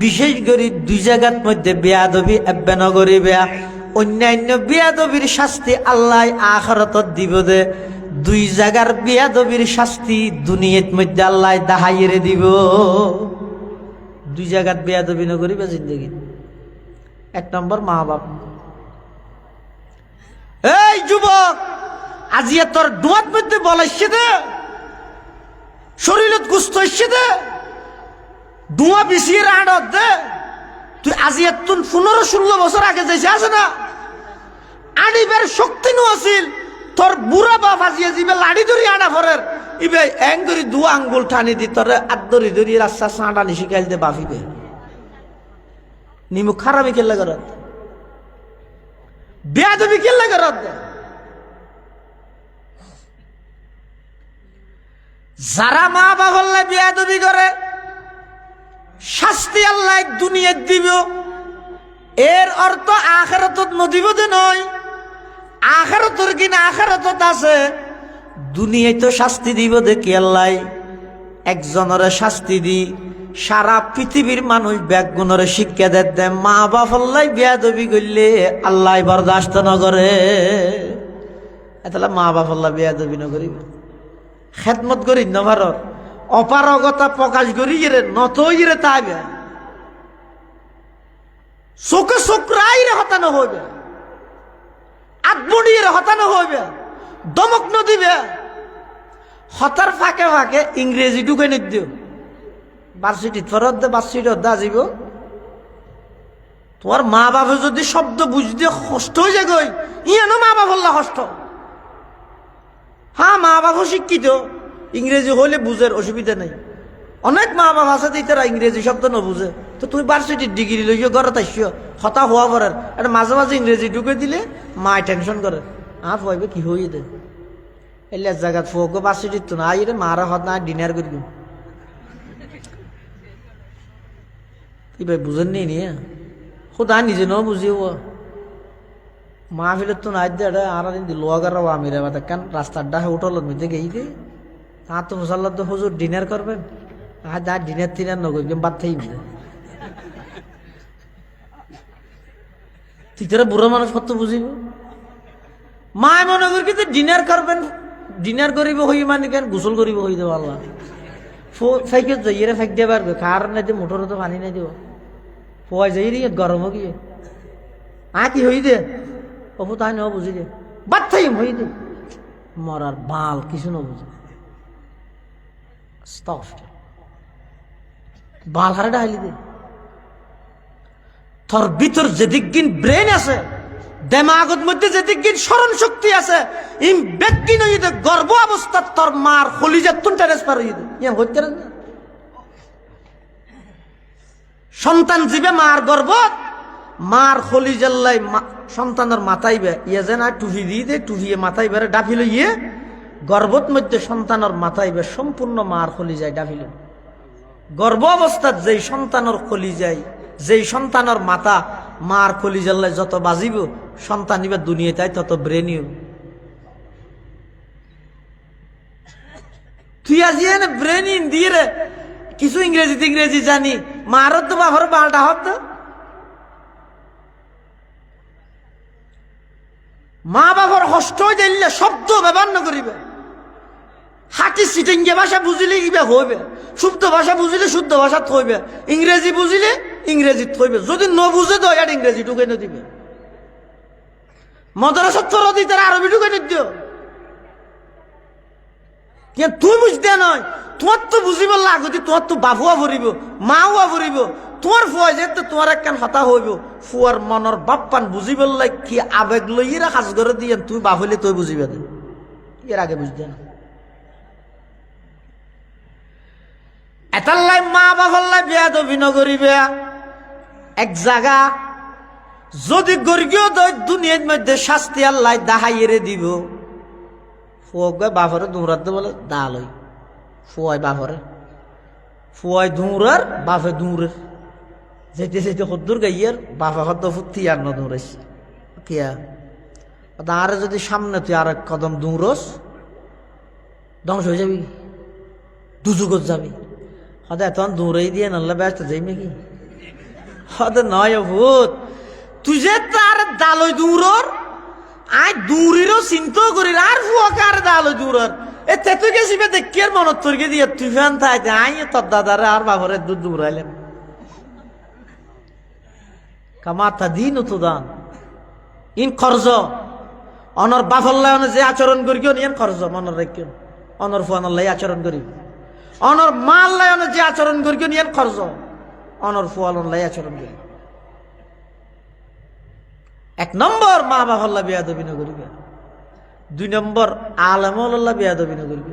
বিশেষ করে দুই জায়গার মধ্যে বেয়াদবি এব্বে নগরিবা। অন্যান্য বেয়াদবির শাস্তি আল্লাহ আখিরাতত দিব দে, দুই জায়গার বেয়াদবির শাস্তি দুনিয়ার মধ্যে আল্লাহ দাহাইরে দিব। দুই জায়গার বেয়াদবি নগরিবা জিন্দেগি। এক নম্বর মা বাপ। এই যুবক, আজিয়া তোর ডুয়াত মধ্যে বলাইছে দে, শরীরত গুস্ত হইছে দে, ডুয়া বিছিয়ে রাড়ত দে। তুই আজিয়া তুন 15-16 বছর আগে যাইছে আছে না, আনিবার শক্তি নো আছিল তোর বুড়া বাপ আজিয়া যাবে লাড়ি ধরি আনা ফরের ইবে এং ধরি দু আঙ্গুল টানি দি তোর আদরি ধরি রাস্তা সাঁটানি শিখাইল দে বাফিবে। নিমু খারাপই খেললে করত, বেয়াদবি খেললে করত। যারা মা বাপ আল্লাহ বেয়াদবি করে শাস্তি আল্লাহ দুনিয়াত দিব, এর অর্থ আখিরাতত নদিব দে নয়। আখিরাতর কিনা আখিরাতত আছে, দুনিয়ায় তো শাস্তি দিব দেখি আল্লাহ। একজনের শাস্তি দি সারা পৃথিবীর মানুষ ব্যাগুণরে শিক্ষা দে। মা বাপ আল্লাহ বেয়াদবি করলে আল্লাহ বরদাস্ত নগরে, এতলা মা বাপ আল্লাহ বেয়াদবি নগরিব। খেদমত করি নভারত অপারগতা প্রকাশ করি রে নতই রে তাইবে, চোখে চোখরাই রে হতানো হইবে, আত্মনিয়ে হতানো হইবে, দমক নদিবে। হতার ফাঁকে ফাঁকে ইংরেজি ঢুকে নিদিও, ভার্সিটিত ফেরত দে, ভার্সিটিত দা যাব। তোমার মা বাপে যদি শব্দ বুঝতে কষ্ট হয়ে যায় গই, ইয়ানো মা বাপ হল্লা কষ্ট। হ্যাঁ, মা বাপও শিক্ষিত, ইংরেজি হইলে বুঝের অসুবিধা নেই। অনেক মা বাপ আছে তারা ইংরেজি শব্দ ন বুঝে, তো তুমি ভার্সিটির ডিগ্রি লইও ঘরত আসিও, হতা হওয়া পরের এটা মাঝে মাঝে ইংরেজি ঢুকে দিলে মায় টেনশন করে, আর হইবে কি হয়ে দে। এলে জায়গা ফোক বাসি দিত না আইরে মারা হত না ডিনার করবি তুই ভাই বুঝেন নি নিয়ে খোদা নিজে ন বুঝিও মাহফিলের তো নাই দে আর লোয়াগার আমিরে বা কেন রাস্তার ডাহে উঠল মিতে গেই দে তা তো মুসাল্লা তো হুজুর ডিনার করবেন আর যা ডিনার টিনার নগর বাদ থাই তুই তোরা বুড়ো মানুষ কত বুঝিব মায় মনে করি কিন্তু ডিনার করবেন ডিনার করিব হই মানে কেন গোসল করিব হই দেব আল্লাহ ফাইকে যাইয়ে ফাইক দিয়ে পারবে কার নাই দিয়ে মোটর তো পানি নাই দিব ফোয়াই যাই রে গরম গিয়ে কি হই দে অপু তাই ন বুঝি দে বাদ থাই হই দে মরার বাল কিছু না বুঝে বাল হারে ডাইলি দে তোর ভিতর যেদিকদিন ব্রেন আছে দেমাগত মধ্যে যেদিকদিন স্মরণ শক্তি আছে ইম ব্যক্তি নই দে গর্ভ অবস্থা তোর মার খলিজা তুন ট্রান্সফার হই দে ইয়াম হইতে না সন্তান জীবে মার গর্ভ মার খলিজাল্লাই সন্তানের মাথাইবে ইয়ে যে না টুফি দিয়ে দে টুফিয়ে মাথাইবে ডাফি লইয়ে গর্ভত মধ্যে সন্তানের মাথাইবে সম্পূর্ণ মার খলিজায় ডাফিল গর্ভ অবস্থাত যেই সন্তানের খলিজায় যেই সন্তানের মাথা মার খলিজাল্লাই যত বাজিব সন্তান ইবে দুনিয়ায় তত ব্রেনিও তুই আজি এনে ব্রেন ইন দিয়ে রে কিছু ইংরেজি জানি মারত তো বাবার বালটা হত মা বাবার কষ্ট দিলে শব্দ ব্যবহার না করিবে হাতি সিটিংগে ভাষা বুঝিলে ইবে হইবে শুদ্ধ ভাষা বুঝিলে শুদ্ধ ভাষা থইবে ইংরেজি বুঝিলে ইংরেজি থইবে যদি ন বুঝে তো এটা ইংরেজি ঢুকে না দিবে মাদ্রাসা তোর দিতে আরবি ঢুকে দিও তুই বুঝতে নয় তোমার তো বুঝিব লাগতি তোমার তো বাবুয়া ভরিব মাওয়া ভরিব তোমার ফুয়া যেতে তোমার একখান হতা হইব ফুয়ার মনের বাপ্পান বুঝিব লাগ কি আবেগ লইরা কাজ করে দিয়ে তুই বাপ হইলে তুই বুঝিবে এর আগে বুঝতে না এতাল্লাই মা বাবাল্লাই বিয়া দবি নগরিবে এক জায়গা যদি গর্গীয় দুনিয়ার মধ্যে শাস্তি আল্লাহ দাহাইয়ে দিব ফুয়া বাপরে দৌড়াতে বলে দা লই ফুয়াই বাপরে ফুয়াই দৌড়ার বাপে দৌড়ের যেতে যেতে সদ্দুর গাইয়ের বাপা সদ্দ ফুটি আর ন দৌড়াইছে কিয়া আরে যদি সামনে তুই আর এক কদম দৌড়স ধ্বংস হয়ে যাবি দুযুগত যাবি হয়তো এত দৌড়াই দিয়ে নাল্লা ব্যস্ত যাই নাকি হয়তো নয় ভূত তুই যে তার দালই দৌড়র আই দূরিরও চিন্তাও করি আর ফুয়াকে আর দালই দৌড়র এ তুই গেছি দেখি আর মনত তরকে দিয়ে তুই ফ্যান থাইতে আই তোর দাদারে আর বাবরে দুধ দৌড়াইলেন কামাতা দিন তো দান ইন খরচ অনর বাফল্লায় যে আচরণ করি ইন খরচ মনের রাখিও অনর ফুয়ানল্লাই আচরণ করি অনর মাল্লায় যে আচরণ করি ইন খরচ অনর ফুয়াল্লাই আচরণ করি এক নম্বর মা বাফল্লা বিয়া দবি না করিবে দুই নম্বর আলমল্লাহ বিয়া দবি না করিবে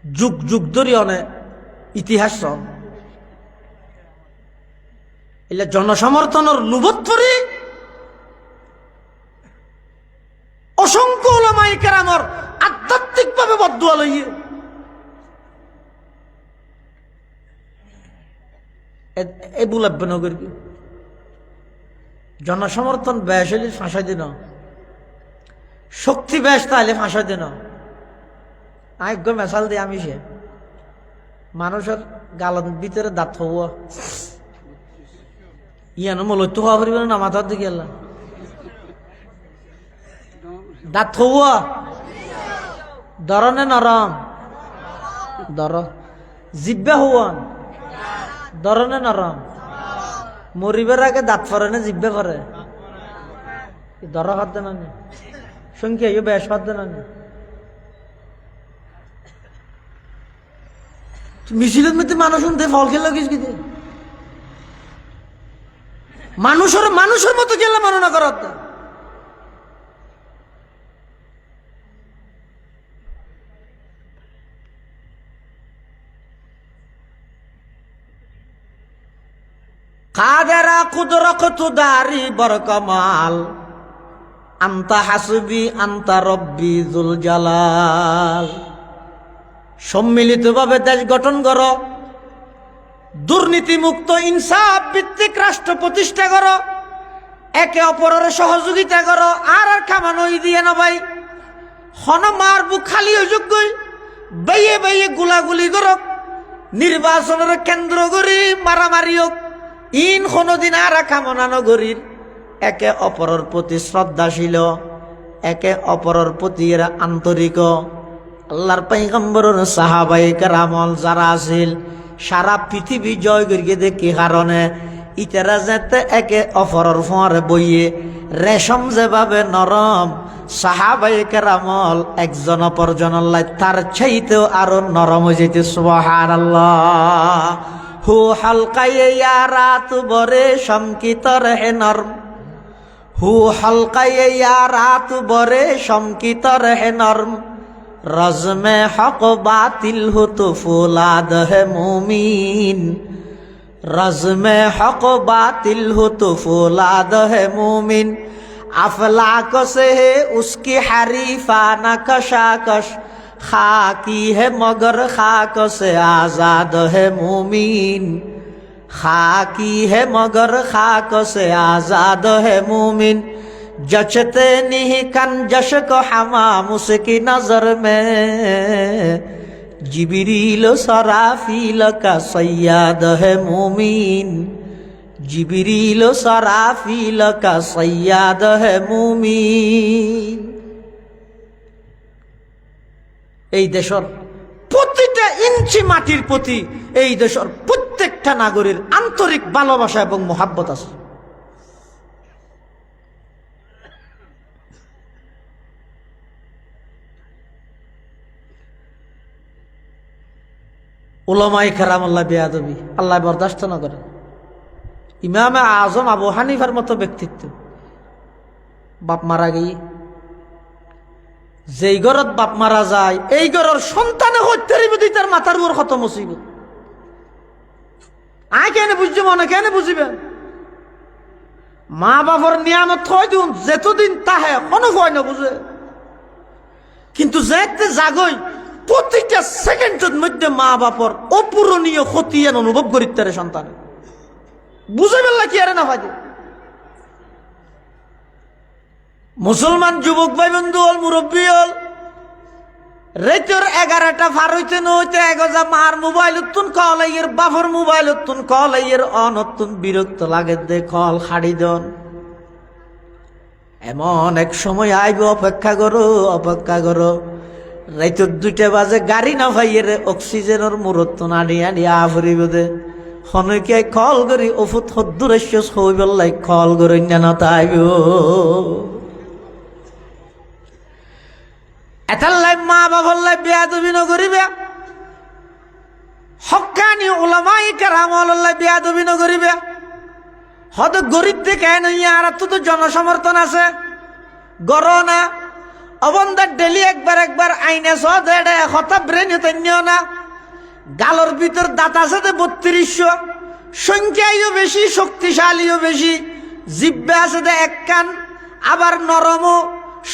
যুগ যুগ ধরি অনেক ইতিহাস এলে জনসমর্থনের লুবত পরি অসংখ্য ওলামায়ে কেরামর আধ্যাত্মিক ভাবে বদদুয়া লইয়ে এ বুলাব্বে নগর কি জনসমর্থন ব্যাস হইলে ফাঁসাই দিন শক্তি ব্যাস তাহলে ফাঁসাই দিন আজ্ঞ মেশাল দিয়ে আমি সে মানুষের গালন ভিতরে দাঁত হওয়া ইয়ানো মলত্য হওয়া করিব না মাথার দিকে এলাম দাঁত হওয়া দরনে নরম দর জিব্বে হওয়ান দরনে নরম মরিবার আগে দাঁত পরে না জিব্বে পরে দর হাত দেন সংখ্যা ইয়ে বেশ হাত দেন মিছিলের মধ্যে মানুষ শুনতে ফল খেলে কিছু মানুষের মতো খেলে মাননা করার কাদেরা কুদরত দারি বরকমাল আনতা হাসবি আনতা রব্বি যুল জালাল। সম্মিলিতভাবে দেশ গঠন করো, দুর্নীতিমুক্ত ইনসাফ ভিত্তিক রাষ্ট্র প্রতিষ্ঠা করো, একে অপরের সহযোগিতা করো। আর খামানোই দিয়ে না ভাই, হন মারবু খালি অযোগ্যই বাইয়ে বাইয়ে গুলাগুলি করক, নির্বাচনের কেন্দ্র করি মারামারি হোক। ইন কোনদিন আর কামনা নগরীর একে অপরের প্রতি শ্রদ্ধাশীল, একে অপরের প্রতি এরা আন্তরিক। আল্লাহর পয়গম্বরের সাহাবায়ে কেরামল যারা আছিল সারা পৃথিবী জয় করিয়ে দে কি কারণে? ইতারা যেতে একে অপরের ফোঁয়ারে বইয়ে রেশম যেভাবে নরম, সাহাবায়ে কেরামল একজন অপরজনের লাই তার চাইতেও আরো নরম হয়ে যেতে। সুবহানাল্লাহ। হু হালকায়ে ইয়া রাত বরে শমকিতর হে নরম, হু হালকায়ে ইয়া রাত বরে শমকিতর হে নরম, রজমে হক বাতিল হো তো ফুলাদ হে মুমিন, रज़्म हक़ बातिल हो तो फौलाद है मुमिन, अफलाक से है उसकी हरीफाना कशाकश, खाकी है मगर खाक से आज़ाद है मुमिन, खाकी है मगर खाक से आज़ाद है मुमिन, जचते नहीं कन जश को हमाम उसकी नजर में, जिबरील सराफील का सैयाद है मुमीन, जिबरील सराफील का सैयाद है मुमीन। এই দেশের প্রতিটা ইঞ্চি মাটির প্রতি এই দেশের প্রত্যেকটা নাগরিকের আন্তরিক ভালোবাসা এবং মোহাব্বত আছে। উলামায়ে কেরাম আল্লাহ বেয়াদবি আল্লাহ বরদাস্ত না করে। ইমামে আজম আবু হানিফার মতো ব্যক্তিত্ব, বাপ মারা গিয়ে যেই ঘরত বাপ মারা যায় এই ঘরের সন্তানে হত্যা তার মাথার উপর কত মুসিবত। আয় কেন বুঝছি মনে কেন বুঝিবেন? মা বাবার নিয়ামত থয় দিন যেতদিন তাহে কোনো ভয় না বুঝে, কিন্তু যেতে জাগই প্রতিটা সেকেন্ডের মধ্যে মা বাপর অপূরণীয় ক্ষতি অনুভব করি তার সন্তান বুঝে ফেললা কি আরে না ভাই। মুসলমান যুবক ভাই বন্ধু হল মুরব্বী হল রাতের 11টা পার হইতে নইতে এগোজা মার মোবাইল উত্তুন কল আইয়ের বাপর মোবাইল উত্তুন কল আইয়ের অনতুন বিরক্ত লাগে দে কল হাড়ি দন। এমন এক সময় আইব অপেক্ষা করো অপেক্ষা করো, রাইতের 2টা বাজে গাড়ি না ভাইয়ের অক্সিজেনের মুরত আনি আনি আফরিব দে হনকে কল করি ওফুত হদ্দুরেশ্য হইবেলাই কল করি না তাইব। এতাল্লাই মা বাবার বেয়াদবি নগরিবে, হক্কানি উলামায়ে কেরাম আল্লাহ বেয়াদবি নগরিবে। হয়তো গরিব দেখে নইয়া আর তো জনসমর্থন আছে গর না অবন্দার ডেলি একবার একবার আইনে সদে হতা ব্রেন হতেও না। গালর ভিতর দাঁত আছে 3200, সংখ্যায়ও বেশি শক্তিশালীও বেশি, জিব্বা আছে এক কান আবার নরমও,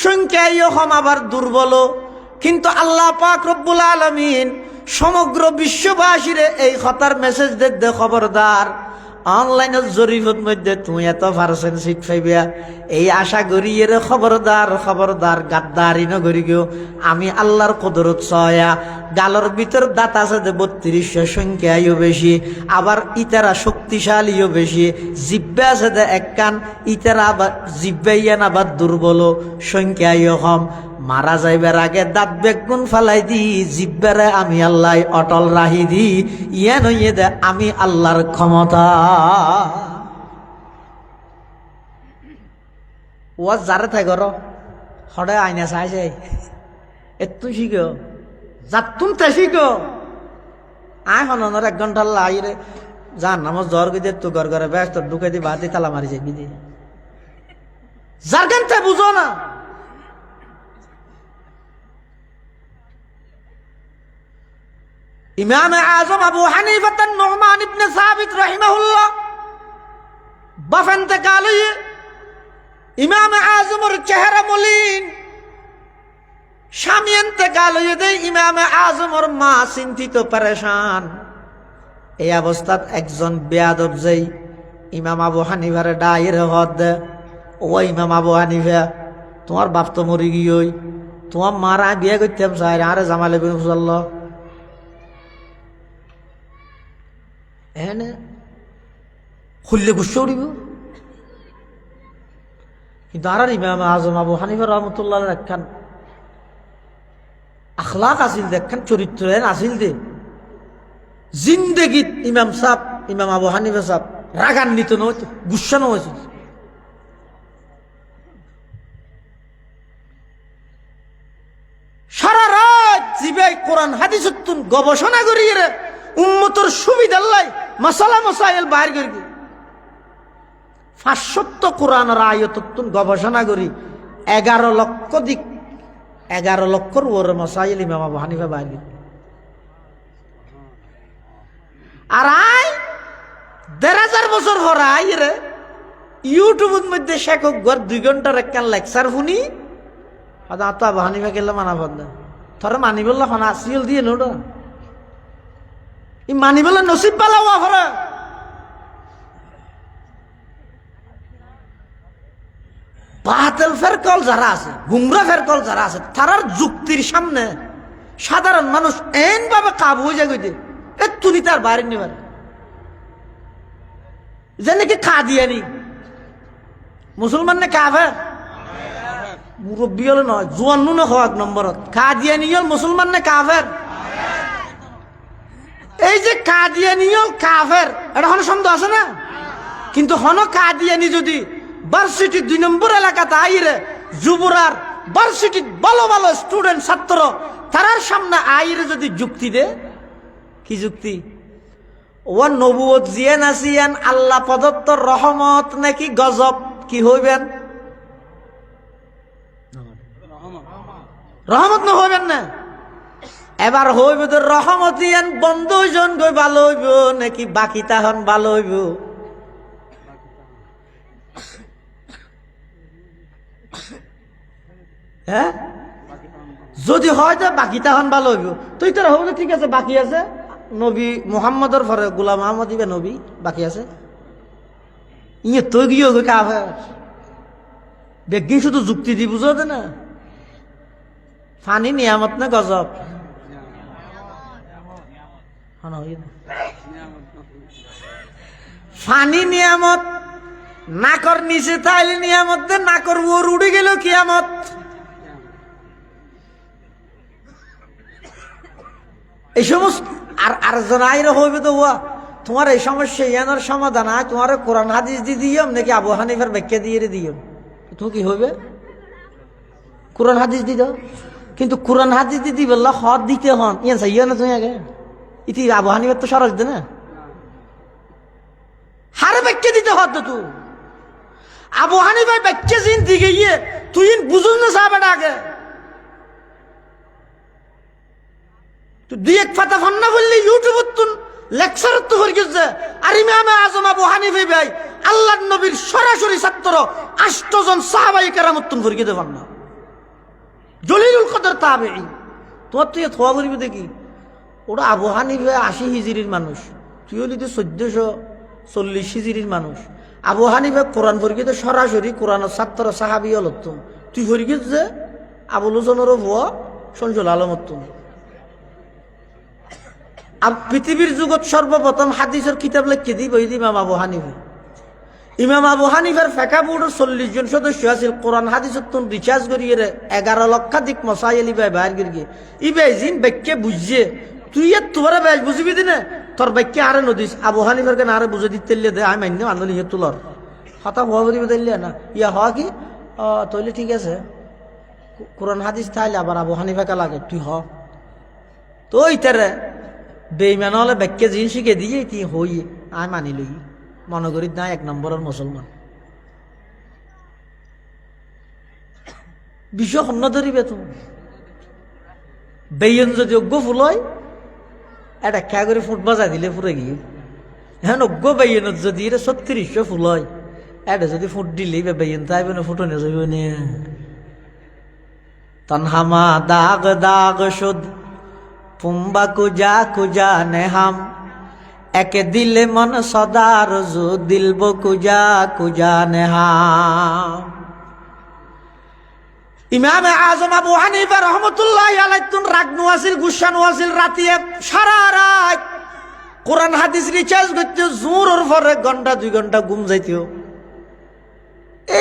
সংখ্যায়ও কম আবার দুর্বল। কিন্তু আল্লাহ পাক রব্বুল আলামিন সমগ্র বিশ্ববাসীরে এই কথার মেসেজ দে খবরদার অনলাইনের জরিফের মধ্যে তুমি এত পারছেন সিট পাইবা, এই আশা করি এর খবরদার খবরদার গাদ্দারি নগরি কেউ। আমি আল্লাহর কদরত সয়া গালর ভিতর দাঁত আছে 3200, সংখ্যায়ও বেশি আবার ইতারা শক্তিশালীও বেশি, জিব্বা আছে এক কান ইতারা আবার জিব্বাইয়ান আবার দুর্বল, সংখ্যায়ও কম। মারা যাইবার আগে দাঁত বেগুন ফালাই দি জিব্বারে আমি আল্লাহ অটল রাহি দি, ইয়া নইয়ে দে আমি আল্লাহর ক্ষমতা। ও যারে থাই ঘর সদায় আইনা চাইছে এত শিখ যাতুন তে শিখ আয় হনর 1 ঘন্টা লাইরে যান নামাজ জ্বর গিয়ে তো ঘর ঘরে ব্যস্ত ঢুকে দি বাতি তালা মারি যাবি দি যার গানতে বুঝো না। ইমাম আজম আবু হানিফা নুমান ইবনে সাবিত রাহিমাহুল্লাহ বাফ ইন্তেকাল হয়ে ইমাম আজমের চেহারা মলিন, স্বামী ইন্তেকাল হয়ে দেয়, ইমাম আজমের মা চিন্তিত পেরেশান। এই অবস্থাত একজন বেয়াদব যেই ইমাম আবু হানিফার ডায়ের হদ দে, ও ইমাম আবু হানিফা, তোমার বাপ তো মরি গিয়ে, তোমার মারা বিয়ে করতাম চাই, আরে জামালে বিন হুসাল্লাহ এনে খুললে গুসে উঠিব। কিন্তু আর ইমাম আজম আবু হানিফা রহমতুল্লাহ একখান আখলাক আসিল দে, একখান চরিত্র আসিল দে। জিন্দেগিত ইমাম সাহ, ইমাম আবু হানিফা সাহ রাগান্বিত নয়, গুসানো হয়েছিল। সারা রাত জিবাই কোরআন হাদিস গবেষণা করিয়ে রে উম্মতর সুবিধার লাই মাসালা মাসাইল বাইর করি 500 কোরআনের আয়াতুন গবেষণা করি 11 লক্ষ দিক 11 লক্ষর ওরে মাসাইল ইমাম আবু হানিফা বাইর করি। আর 1500 বছর পর রে ইউটিউবের মধ্যে শেখক ঘর 2 ঘন্টার একটা লেকচার শুনি আতা আবু হানিফা গেলে মানা বন্ধ থরে মানি বললা ফানা সিল দিয়ে নোড ই মানি বললে নসিব পালাও আফরা। বাতিল ফেরকল যারা আছে, গুমরা ফেরকল যারা আছে, তারার যুক্তির সামনে সাধারণ মানুষ এন ভাবে কাবু হয়ে যায় কইতে এ তুই তার বাইরে নেবার যে নাকি কাদিয়ানি মুসলমান না কাফের মুরব্বী হলে নয় জোয়ান নুনে হওয়া 1 নম্বরত কাদিয়ানি হল মুসলমান না কাফের। এই যে কাদিয়ানি হল কাফের এটা হন সন্দেহ আছে না? কিন্তু হন কাদিয়ানি যদি ভার্সিটির 2 নম্বর এলাকাতে আইরে যুবরার ভার্সিটির ভালো ভালো স্টুডেন্ট ছাত্র তারার সামনে আইরে যদি যুক্তি দে, কি যুক্তি? ও নবুয়ত জিয়ান আসিয়ান আল্লাহ প্রদত্ত রহমত নাকি গজব, কি হইবেন? রহমত না হইবেন না, এবার হইব তো রহমত ইয়ান বন্ধ জন গই ভালো হইব নাকি বাকি তাহন ভালো হইব? হ্যাঁ যদি হয় তো বাকি তাহন ভালো হইব, তুই তোর হইব ঠিক আছে, বাকি আছে নবী মুহাম্মদর পরে গোলাম আহমদ ইবে নবী বাকি আছে, ইয়ে তুই গিয়ে কাফের বেগি শুধু যুক্তি দি বুঝো না। ফানি নিয়ামত না গজব? ফানি নিয়ামত, নাকর নিচে তাইলে নিয়ামত দে, নাকর ওর উড়ে গেল কিয়ামত। এই সমস্ত আর জানাইরা হইবে তো তোমার এই সমস্যা ইয়ানোর সমাধান হয়, তোমার কোরআন হাদিস দিয়ে দিও নাকি আবু হানিফার ব্যাখ্যা দিয়ে দিও, তুমি কি হইবে? কোরআন হাদিস দি দাও, কিন্তু কোরআন হাদিস দিদি বললা হদ দিতে হন ইয়ে চাইও না তুমি আগে ইতি আবু হানিফার তো সরস দে না হারে ব্যাখ্যা দিতে হদ তো তুই আবু হানিফার ব্যাখ্যা জিন দিকে গিয়ে তুই বুঝুন না সাহাবাটা আগে তুই 2-1 ফাতা ফান্না বললি ইউটিউবত তুন লেকচার তো হয়ে গেছে। আর ইমাম আজম আবু হানিফা ভাই আল্লাহর নবীর সরাসরি ছাত্র 8 জন সাহাবায়ে কেরামত তুন হয়ে গেতে পারনা জলিলুল কদর তাবেঈ। তোমার তুই থোয়া করিবি দেখি ওটা আবু হানিফা 80 হিজরির মানুষ, তুই হলি তো 1440 হিজরির মানুষ। আবু হানিফা কোরআন পড়ি তো সরাসরি কোরআনের ছাত্র সাহাবী হল, তুই হরি গেছে আবুল হোসেনেরও ভুয়া সঞ্জুল আলমত। পৃথিবীর যুগত সর্বপ্রথম হাদিসের কিতাব লিখে দিব ইমাম আবু হানিফা। ইমাম আবু হানিফার ফেকা বোর্ডের 40 জন সদস্য আছিল, কোরআন হাদিসের তুন রিচার্জ করিয়ে 11 লক্ষাধিক মশাইল ইবাই বাইর করিয়ে ইবাই জিন ব্যাখ্যা বুঝছে তুই তোরা বেশ বুঝবি দিনে তোর ব্যাখ্যা আরে নদিস আবু হানিফার কেন আরে বুঝে দিতে দে আমি মান্য আনলি ইয়ে তোলার হতা হওয়া করিবে দিলে না ইয়া হওয়া কি তৈলে ঠিক আছে কোরআন হাদিস তাইলে আবার আবু হানিফাকে লাগে তুই হ তো ইতারে বেইমান হলে ব্যাখ্যা জিন শিখে দিয়ে তুই হই আমি মানি লই মনে করি না 1 নম্বরের মুসলমান বিশ্ব সন্ন ধরিবে তো বেইন যদি অজ্ঞ ফুল হয় এটা খেয়া করে ফুট বাজাই দিলে পুরে গিয়ে হ্যাঁ অজ্ঞ বেইনত যদি 3600 ফুল হয় এটা যদি ফুট দিলেই বেবেন তাইবে না ফুটো নিয়ে যাইব না তনহামা দাগ দাগ শুদ পুম্বা কুজা কুজা নেহাম একে দিলে মন সদা রজু দিলব কুজা কুজা নেহাম। ইমাম আজম আবু হানিফা রহমতুল্লাহ আলাইহি তুন রাগনু আসিল গুসানু আসিল রাতিয়া সারা রাত কোরআন হাদিস রিচার্জ করতে জোরের পরে ঘন্টা 2 ঘন্টা ঘুম যাইতেও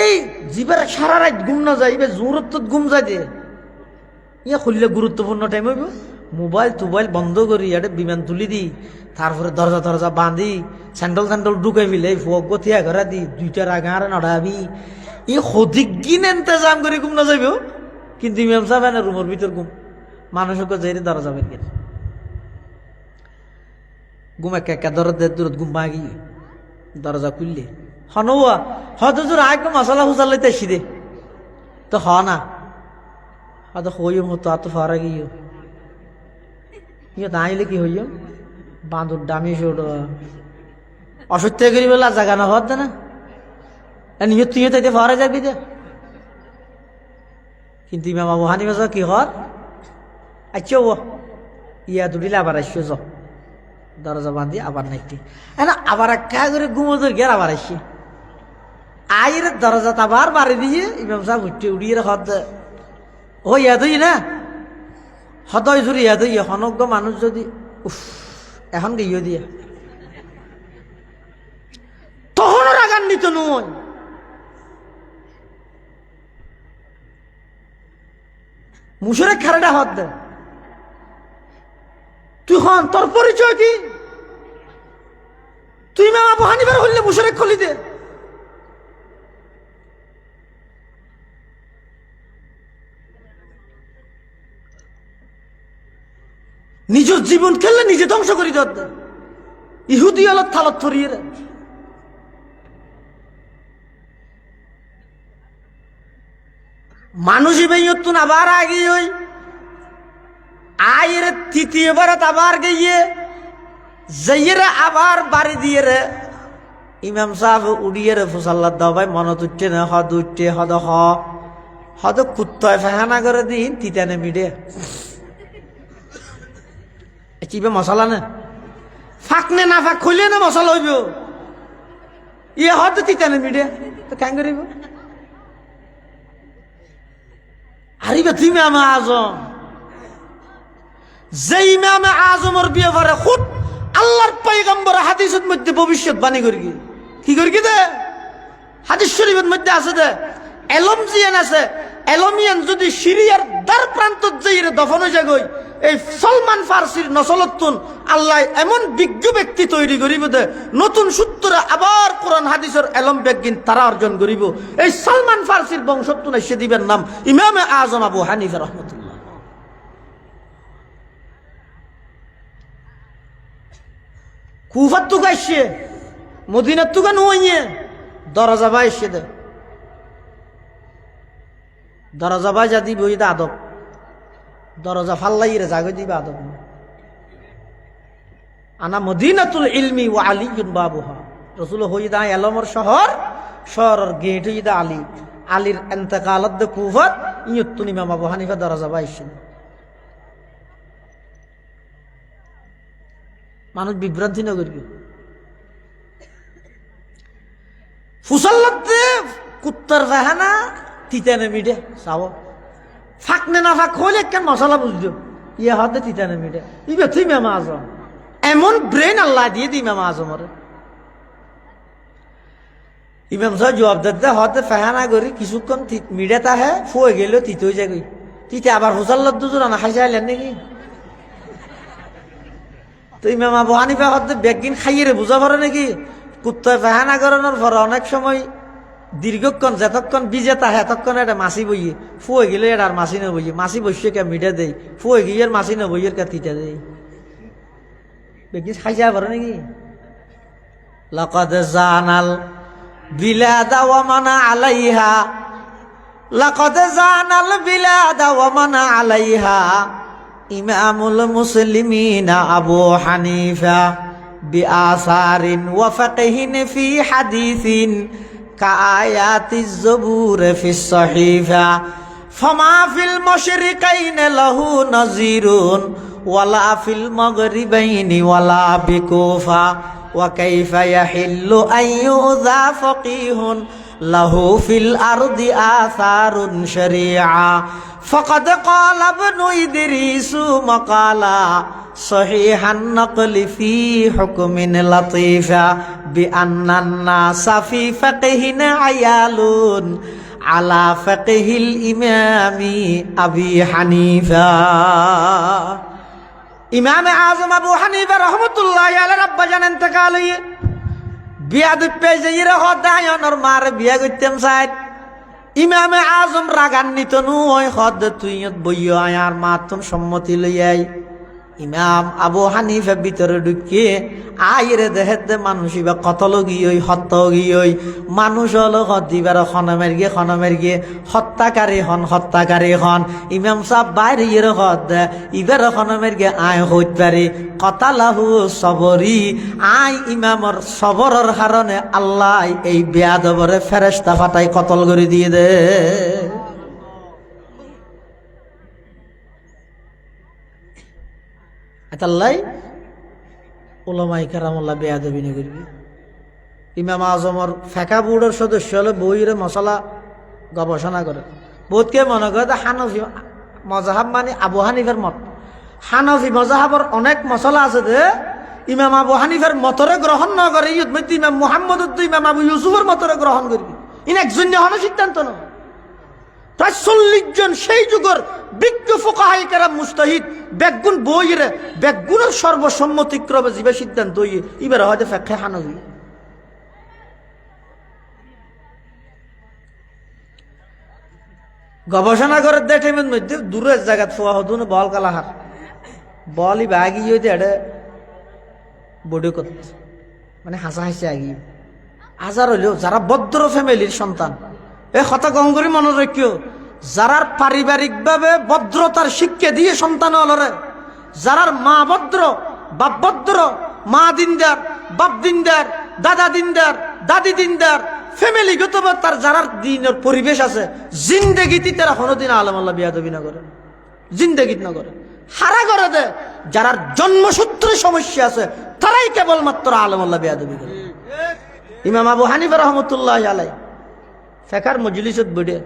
এই জিবার সারা রাত ঘুম না যাইবে জোরত তো ঘুম যাইতে ইয়া খুললে গুরুত্বপূর্ণ টাইম হইব মোবাইল টোবাইল বন্ধ করি এটা বিমান তুলি দি তারপরে দরজা দরজা বাঁধি স্যান্ডল ঢুকাই ফেলে ফোক গথিয়া ঘরা দি 2টা রাগারে নড়াবি ই সঠিক গিন ইন্তজাম করে ঘুম না যাইব কিন্তু ইমাম সাহেব না রুমের ভিতর ঘুম মানুষকে যাই দরজা বের করে ঘুম একা দূরত ঘুম ভাগি দরজা খুললে হনুয়া হজুর আগে মশলা হুসাল লইতে দে তো হ না হয়তো হইম হতো এত ফারা গিয়ে ইয়ে তাইলে কি হইম বাঁধুর দামি ছোট অসত্য করি বলে জাগা না হত না নিয়ে তুই তাইতে ফারা যাবি যে কিন্তু ইমাম আবু হানিফা কি হর আচ্ছা ও ইয়া দুটিলে আবার আসছো য দরজা বাঁধি আবার নাইটি না আবার একা করে ঘুমোদর গের আবার আসছে আইর দরজা আবার বাড়ি দিয়ে ইমাম সাহেব উড়িয়ে হদ ও ইয়াদই না হদয় জুড়ি ইয়াদই হনজ্ঞ মানুষ যদি উফ এখন গিয়ে দিয়া তখনও রাগান্বিত নয় মুশরে খারাটা হদ দে তুই হন তোর পরিচয় কি তুই ইমাম আবু হানিফার হইলে মুশরে খলি দে নিজের জীবন খেললে নিজে ধ্বংস করি দর ইহুদি আলত থালত থরিয়ে মানুষই বেয়তুন আবার আগে ওই আয়ের তৃতীয়বার আবার গিয়ে যাইয়ে আবার বাড়ি দিয়ে রে ইমাম সাহেব উড়িয়ে রে ফুসাল্লা দাও ভাই মনত উঠছে না হদ উঠছে হদ কুত্তায় ফেহানা করে দিন তিতানে মিডে চিবে মশলা না ফাঁক নে না ফাঁক খুলে না মশলা হইব ইয়ে হয়তো তিতানে মিডে তো কেন করিব আরিবে তুই ইমামে আজম যে ইমামে আজমের ব্যাপারে খুদ আল্লাহর পয়গম্বর হাদিসের মধ্যে ভবিষ্যৎবাণী করি কি করি দে হাদিস শরীফের মধ্যে আছে দে এলম জিয়ান আছে এলমিয়ান যদি সিরিয়ার দ্বার প্রান্ত যাইরে দফন হয়ে যাগই এই সলমান ফার্সির নসলতুন আল্লাহ এমন বিজ্ঞ ব্যক্তি তৈরি করিব দে নতুন সূত্রে আবার কোরআন হাদিসের এলম বিজ্ঞান তারা অর্জন করিব এই সলমান ফার্সির বংশতুন এসে দিবেন নাম ইমামে আজম আবু হানিফা রহমতুল্লাহ। কুফার তুক আসছে মদিনার তুকা নুয়ে দরজা বাই এসে দে দরজা বাই যা দিব আদব দরজা ফাল্লাই রে জাগো দিবা আদব আনা মদিনাতুল ইলমি ওয়া আলিয়ুন বাবুহা রাসূল হইদা এলমর শহরের গেট হইদা আলীর ইন্তেকালত দে কুফাত ইয়তুন ইমাম আবু হানিফা দরজা বাইছেন মানুষ বিভ্রান্তি না করিবে ফুসাল্লাতে কুত্তার ফাহানা তিতানে মিডে চাও ফাঁক নে না ফাঁক হইলে কেন মশলা বুঝলো ইয়ে হতে তিতানে মিডে ইবে তুই ইমাম আজম এমন ব্রেন আল্লাহ দিয়ে দিই ইমাম আজমরে ইমাম সাহেব জবাব দিতে হতে ফাহানা করি কিছুক্ষণ মিডে তাহে ফুয়ে গেল তিত হয়ে যায় তিতে আবার ফুসাল্লাত দুজন না খাইছে আইলেন নাকি তো ইমাম আবু হানিফা হতে বেগিন খাইয়ে বুঝা পারে নাকি কুত্তায় ফাহানা করানোর পর অনেক সময় দীর্ঘক্ষণ যতক্ষণ বিজে তা হেতক্ষণ এটা মাছি বইয়ে ফুয়ে গেলে এটা আর মাছি না বইয়ে মাছি বসে কে মিঠে দেয় ফুয়ে গিয়ে মাছি না বইয়ের কে তিটা দেয় বেগিন খাইছে পারে নাকি লাকাদ জানাল বিলাদা ওয়া মানা আলাইহা লাকাদ জানাল বিলাদা ওয়া মানা আলাইহা ইমামুল মুসলিমিন আবু হানিফা বিআসারিন ওয়া ফাকহিন ফি হাদিসিন কায়াতিজ জবুর ফিস সহিফা ফামা ফিল মাশরিকাইন লাহু নাযিরুন ওয়ালা ফিল মাগরিবাইনি ওয়ালা বিকুফা ওয়া কাইফা ইয়াহিল্লু আইয়ুযা ফাকিহুন লাহু ফিল আরদি আসারুন শরীআ ফাকাদ ক্বালা ইবনু ইদরিস মাকালা সহিহান নকলি ফি হুকমিন লতীফা বিআন্নান নাসা ফি ফাকহিন আয়ালুন আলা ফাকহিল ইমামি আবি হানিফা। ইমাম আযম আবু হানিফা রাহমাতুল্লাহি আলাইহি আব্বা জান ইন্তেকাল হইয়ে বিয়া দুপে যাইরা হদায়নর মার বিয়া করতেম সাইদ ইমাম আযম রাগান্বিত নু ওই হদ তুই বইয় আয়ার মাতন সম্মতি লইয়াই ইমাম আবু হানিফা ভিতরে ঢুকে আইরে দেহেতে মানুষ ইবা কতল গিয়ে হত্য গিয়ে মানুষ হলো দিবার খনমের গিয়ে হত্যাকারী হন ইমাম সাহেব বাইরে ইয়ে হদ ইবার খনমের গিয়ে আয় হইতে পারে কতালাহু সবরি আই ইমামর সবরের কারণে আল্লাহ এই বেয়াদবরে ফেরেশতা ফাটাই কতল করে দিয়ে দে। আল্লাহ ওলামায়ে কেরামুল্লাহ বেয়াদবি না করবি। ইমাম আজমর ফেকা বোর্ডের সদস্য হলে বইরে মশলা গবেষণা করে বোধকে মনে করে হানফি মজাহাব মানে আবু হানিফার মত হানফি মজাহাবর অনেক মশলা আছে যে ইমাম আবু হানিফার মতরে গ্রহণ না করে ইমাম মুহাম্মদ ইমাম আবু ইউসুফের মতরে গ্রহণ করবি ইন একজন হন সিদ্ধান্ত না। প্রায় 40 জন সেই যুগের বিজ্ঞ ফুকাহায়ে কেরাম মুজতাহিদ বেগুন বইরে বেগুনের সর্বসম্মতিক্রমে জীবে সিদ্ধান্ত হইয়ে এবার হয়তো ফিকহে হানাফি। গবেষণা করে দেখে মধ্যে দূরের জায়গা ফোয়া হতুন বল কালাহার বলই বাগি হইতে এটা বডি করত মানে হাসা হাসি আগি হাজার হইলেও যারা ভদ্র ফ্যামিলির সন্তান এ কথা কম করে মনে রাখিও যারার পারিবারিকভাবে ভদ্রতার শিক্ষা দিয়ে সন্তান হলরে যারার মা ভদ্র বাপ ভদ্র মা দিনদার বাপ দিনদার দাদা দিনদার দাদি দিনদার ফ্যামিলিগত তার যারার দিনের পরিবেশ আছে জিন্দেগিতে তারা কোনোদিন আলেম আল্লাহ বেয়াদবি না করে জিন্দেগিত না করে হারা করে দে যারার জন্মসূত্রে সমস্যা আছে তারাই কেবলমাত্র আলেম আল্লাহ বেয়াদবি করে। ইমাম আবু হানিফা রাহমাতুল্লাহি আলাইহি ফেকার মজলিসত বডে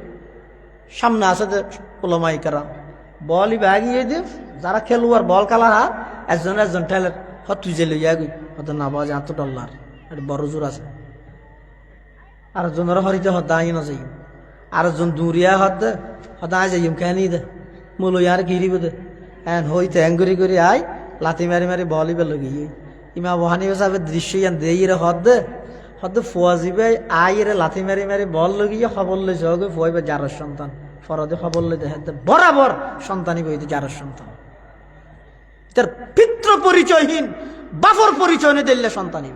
সামনে আছে ওলামায়ে কেরাম বলই বাগিয়ে দে যারা খেলোয়াড় বল কালার একজন ঠেলের তুই যে লইয়া গই হত না বাজ এত ডলার এটা বড় জোর আছে আর জনের হরিতে হদাই না যাই আর জন দূরিয়া হদাই যাইম কেনি দে মুলো ইয়ার গিরিব দে এন হইতে অ্যাঙ্গুরি করে আই লাথি মারি মারি বলই বেল গিয়ে ইমাম আবু হানিফা সাহেবের দৃশ্য ইয়ান দেই রে হদ ফুয়াজিবে আইরে লাথি মারি মারি বল লগিয়ে খবর লই যাওয়া ফুয়াইবে যার সন্তান ফরদে খবর লই দেখে বরাবর সন্তানই বইতে যার সন্তান তার পিতৃ পরিচয়হীন বাফর পরিচয় নিয়ে দিলে সন্তানই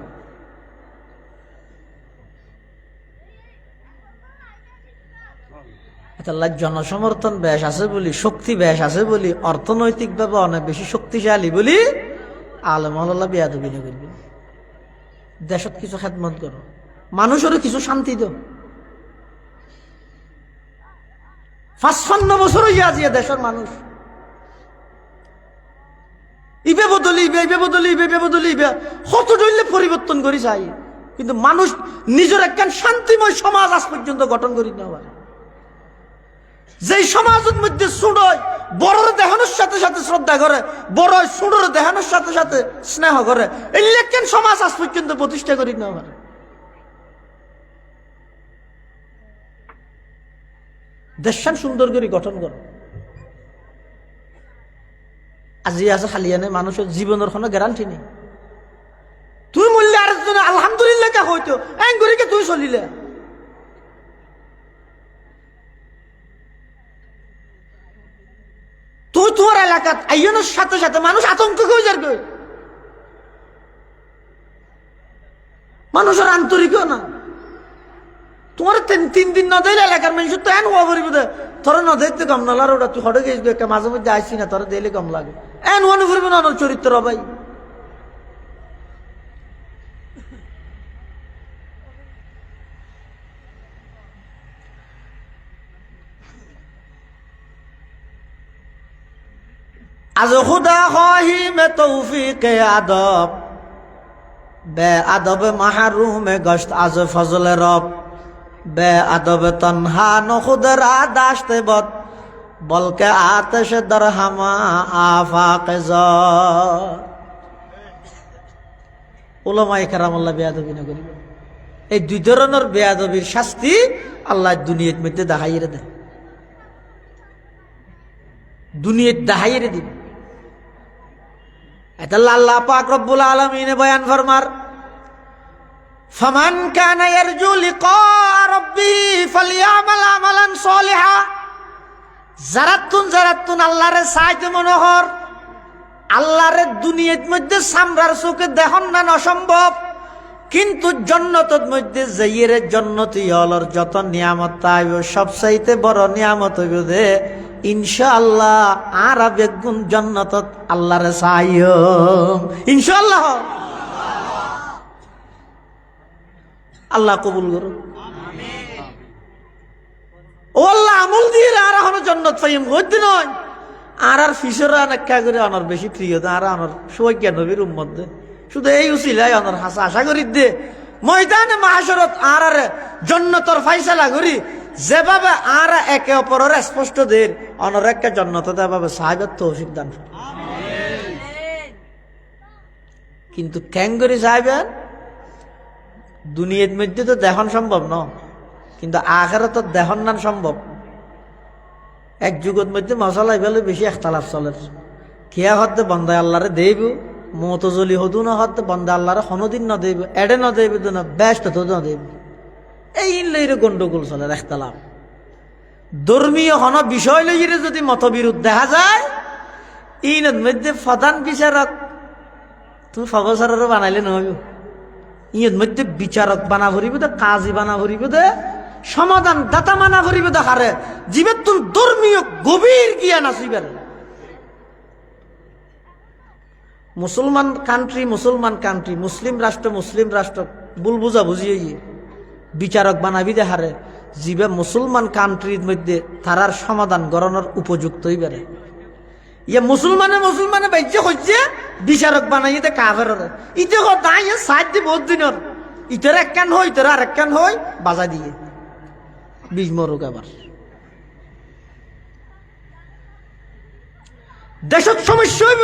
আল্লাহ জনসমর্থন বেশ আছে বলি শক্তি বেশ আছে বলি অর্থনৈতিকভাবে অনেক বেশি শক্তিশালী বলি আলেম আল্লাহ বেয়াদবি না করবি দেশত কিছু খেদমত করো মানুষেরও কিছু শান্তি দাও 55 বছর হইয়া আজিয়া দেশের মানুষ ইবে বদলি কত ডইলে পরিবর্তন করি চাই কিন্তু মানুষ নিজের একখান শান্তিময় সমাজ আজ পর্যন্ত গঠন করি না পারে যেই সমাজের মধ্যে সুড়য় বড়র দেহানোর সাথে সাথে শ্রদ্ধা করে বড় সুড়র দেহানোর সাথে সাথে স্নেহ করে এই লেখেন সমাজ আজ পর্যন্ত প্রতিষ্ঠা করি না পারে। দেশান সুন্দর করে গঠন করো আজি আছে খালিয়ানে মানুষের জীবনের কোনো গ্যারান্টি নেই তুই মূল্যে আরেকজনে আলহামদুলিল্লাহ কে হইতো এঙ্গুরিকে তুই চলিলে তুই তোমার এলাকাত আইনের সাথে সাথে মানুষ আতঙ্ক হয়ে যাবে মানুষের আন্তরিকও না তোমার 3 দিন না দিলে এলাকার মানুষ তো এন হওয়া পড়িব তোরা না দেখতে কম না লার ওটা তুই হটে গেছিস একটা মাঝে মধ্যে আইসি না তোরা দিলে কম লাগে এন মনে করবি না চরিত্র ভাই আজ খুদা খাহি মে তৌফিকে আদব, বে আদব মাহরুমে গশত আজ ফজলে রব, বে আদব তনহা নখুদরা দাশতে বদ, বলকে আতশ দরহামা আফাকে জ। উলামায়ে কেরামুল্লাহ বেয়াদবি না করিবে। এই দুই ধরনের বেয়াদবির শাস্তি আল্লাহ দুনিয়ার মধ্যে দেখাইয়ে দেয়, দুনিয়ার দেখাইয়ে দিবে। এটা আল্লাহ পাক রব্বুল আলামিন বয়ান ফরমার, ফামান কানা ইয়ারজু লিকা রাব্বিহি ফালইআমাল আমালান সলিহা। যারাতুন আল্লাহরে চাইতে মনোহর, আল্লাহরে দুনিয়ার মধ্যে সামরার চোখে দেখন না অসম্ভব, কিন্তু জান্নাতের মধ্যে যাইয়ের জান্নাতি হলর যত নিয়ামত তাইব সবচাইতে বড় নিয়ামত হইব দে ইনশাআল্লাহ আর বেগুন জান্নাতত আল্লাহরে চাইও ইনশাআল্লাহ। আল্লাহ কবুল করুন। ও আল্লাহ আমল দিয়ে আর এখনো জান্নাত পাইম হইতে নয়। আর ফিসরা নাক্কা করে অনার বেশি প্রিয় আর অনার সবাইকে নবীর উম্মত দে, শুধু এই উসিলাই অনার হাসা আশা করি দে ময়দানে মাহশরত আর জান্নাতের ফয়সালা করি, যেভাবে আর একে অপরের স্পষ্ট দের অনর একটা জান্নাত দেভাবে সাহেবের তৌফিক দান। কিন্তু ক্যাঙ্গরি সাহেবের দুনিয়ার মধ্যে তো দেখন সম্ভব ন, কিন্তু আখেরাত তো দেখন না সম্ভব। এক যুগের মধ্যে মশালাই ফেলে বেশি একতালাফ চলে, খেয়া হতে বন্দায় আল্লাহরে দেব, মতজলি হদু না হতে বন্দা আল্লাহরে হনদিন না দেব, এডে না দেব না ব্যস্ত তো না দেব। এই লইরে গন্ডগোল চলে একতালাফ। ধর্মীয় হন বিষয় লইরে যদি মতবিরোধ দেখা যায়, ইনের মধ্যে প্রধান বিচারক তুমি ফগসারেরও বানাইলে নহব, ইয়ের মধ্যে বিচারক বানা ভরিব দে, কাজী বানা ভরিব দে, সমাধান দাতা মানা ভরিব দে। হারে জীবের তুন ধর্মীয় গভীর জ্ঞান আসিবার। মুসলমান কান্ট্রি মুসলিম রাষ্ট্র ভুল বুঝা বুঝিয়ে বিচারক বানাবি দে। হারে জীবে মুসলমান কান্ট্রির মধ্যে তারার সমাধান গড়ানোর উপযুক্ত হইবারে। ইয়ে মুসলমানে বাহ্য হচ্ছে বিচারক বানাই দে কাফের। ইতে দাই সাত দি বহুত দিনের ইতর এক কান হয় ইতর আর এক কান হয় বাজা দিয়ে বীজ মরুক। আবার দেশের সমস্যা হইব,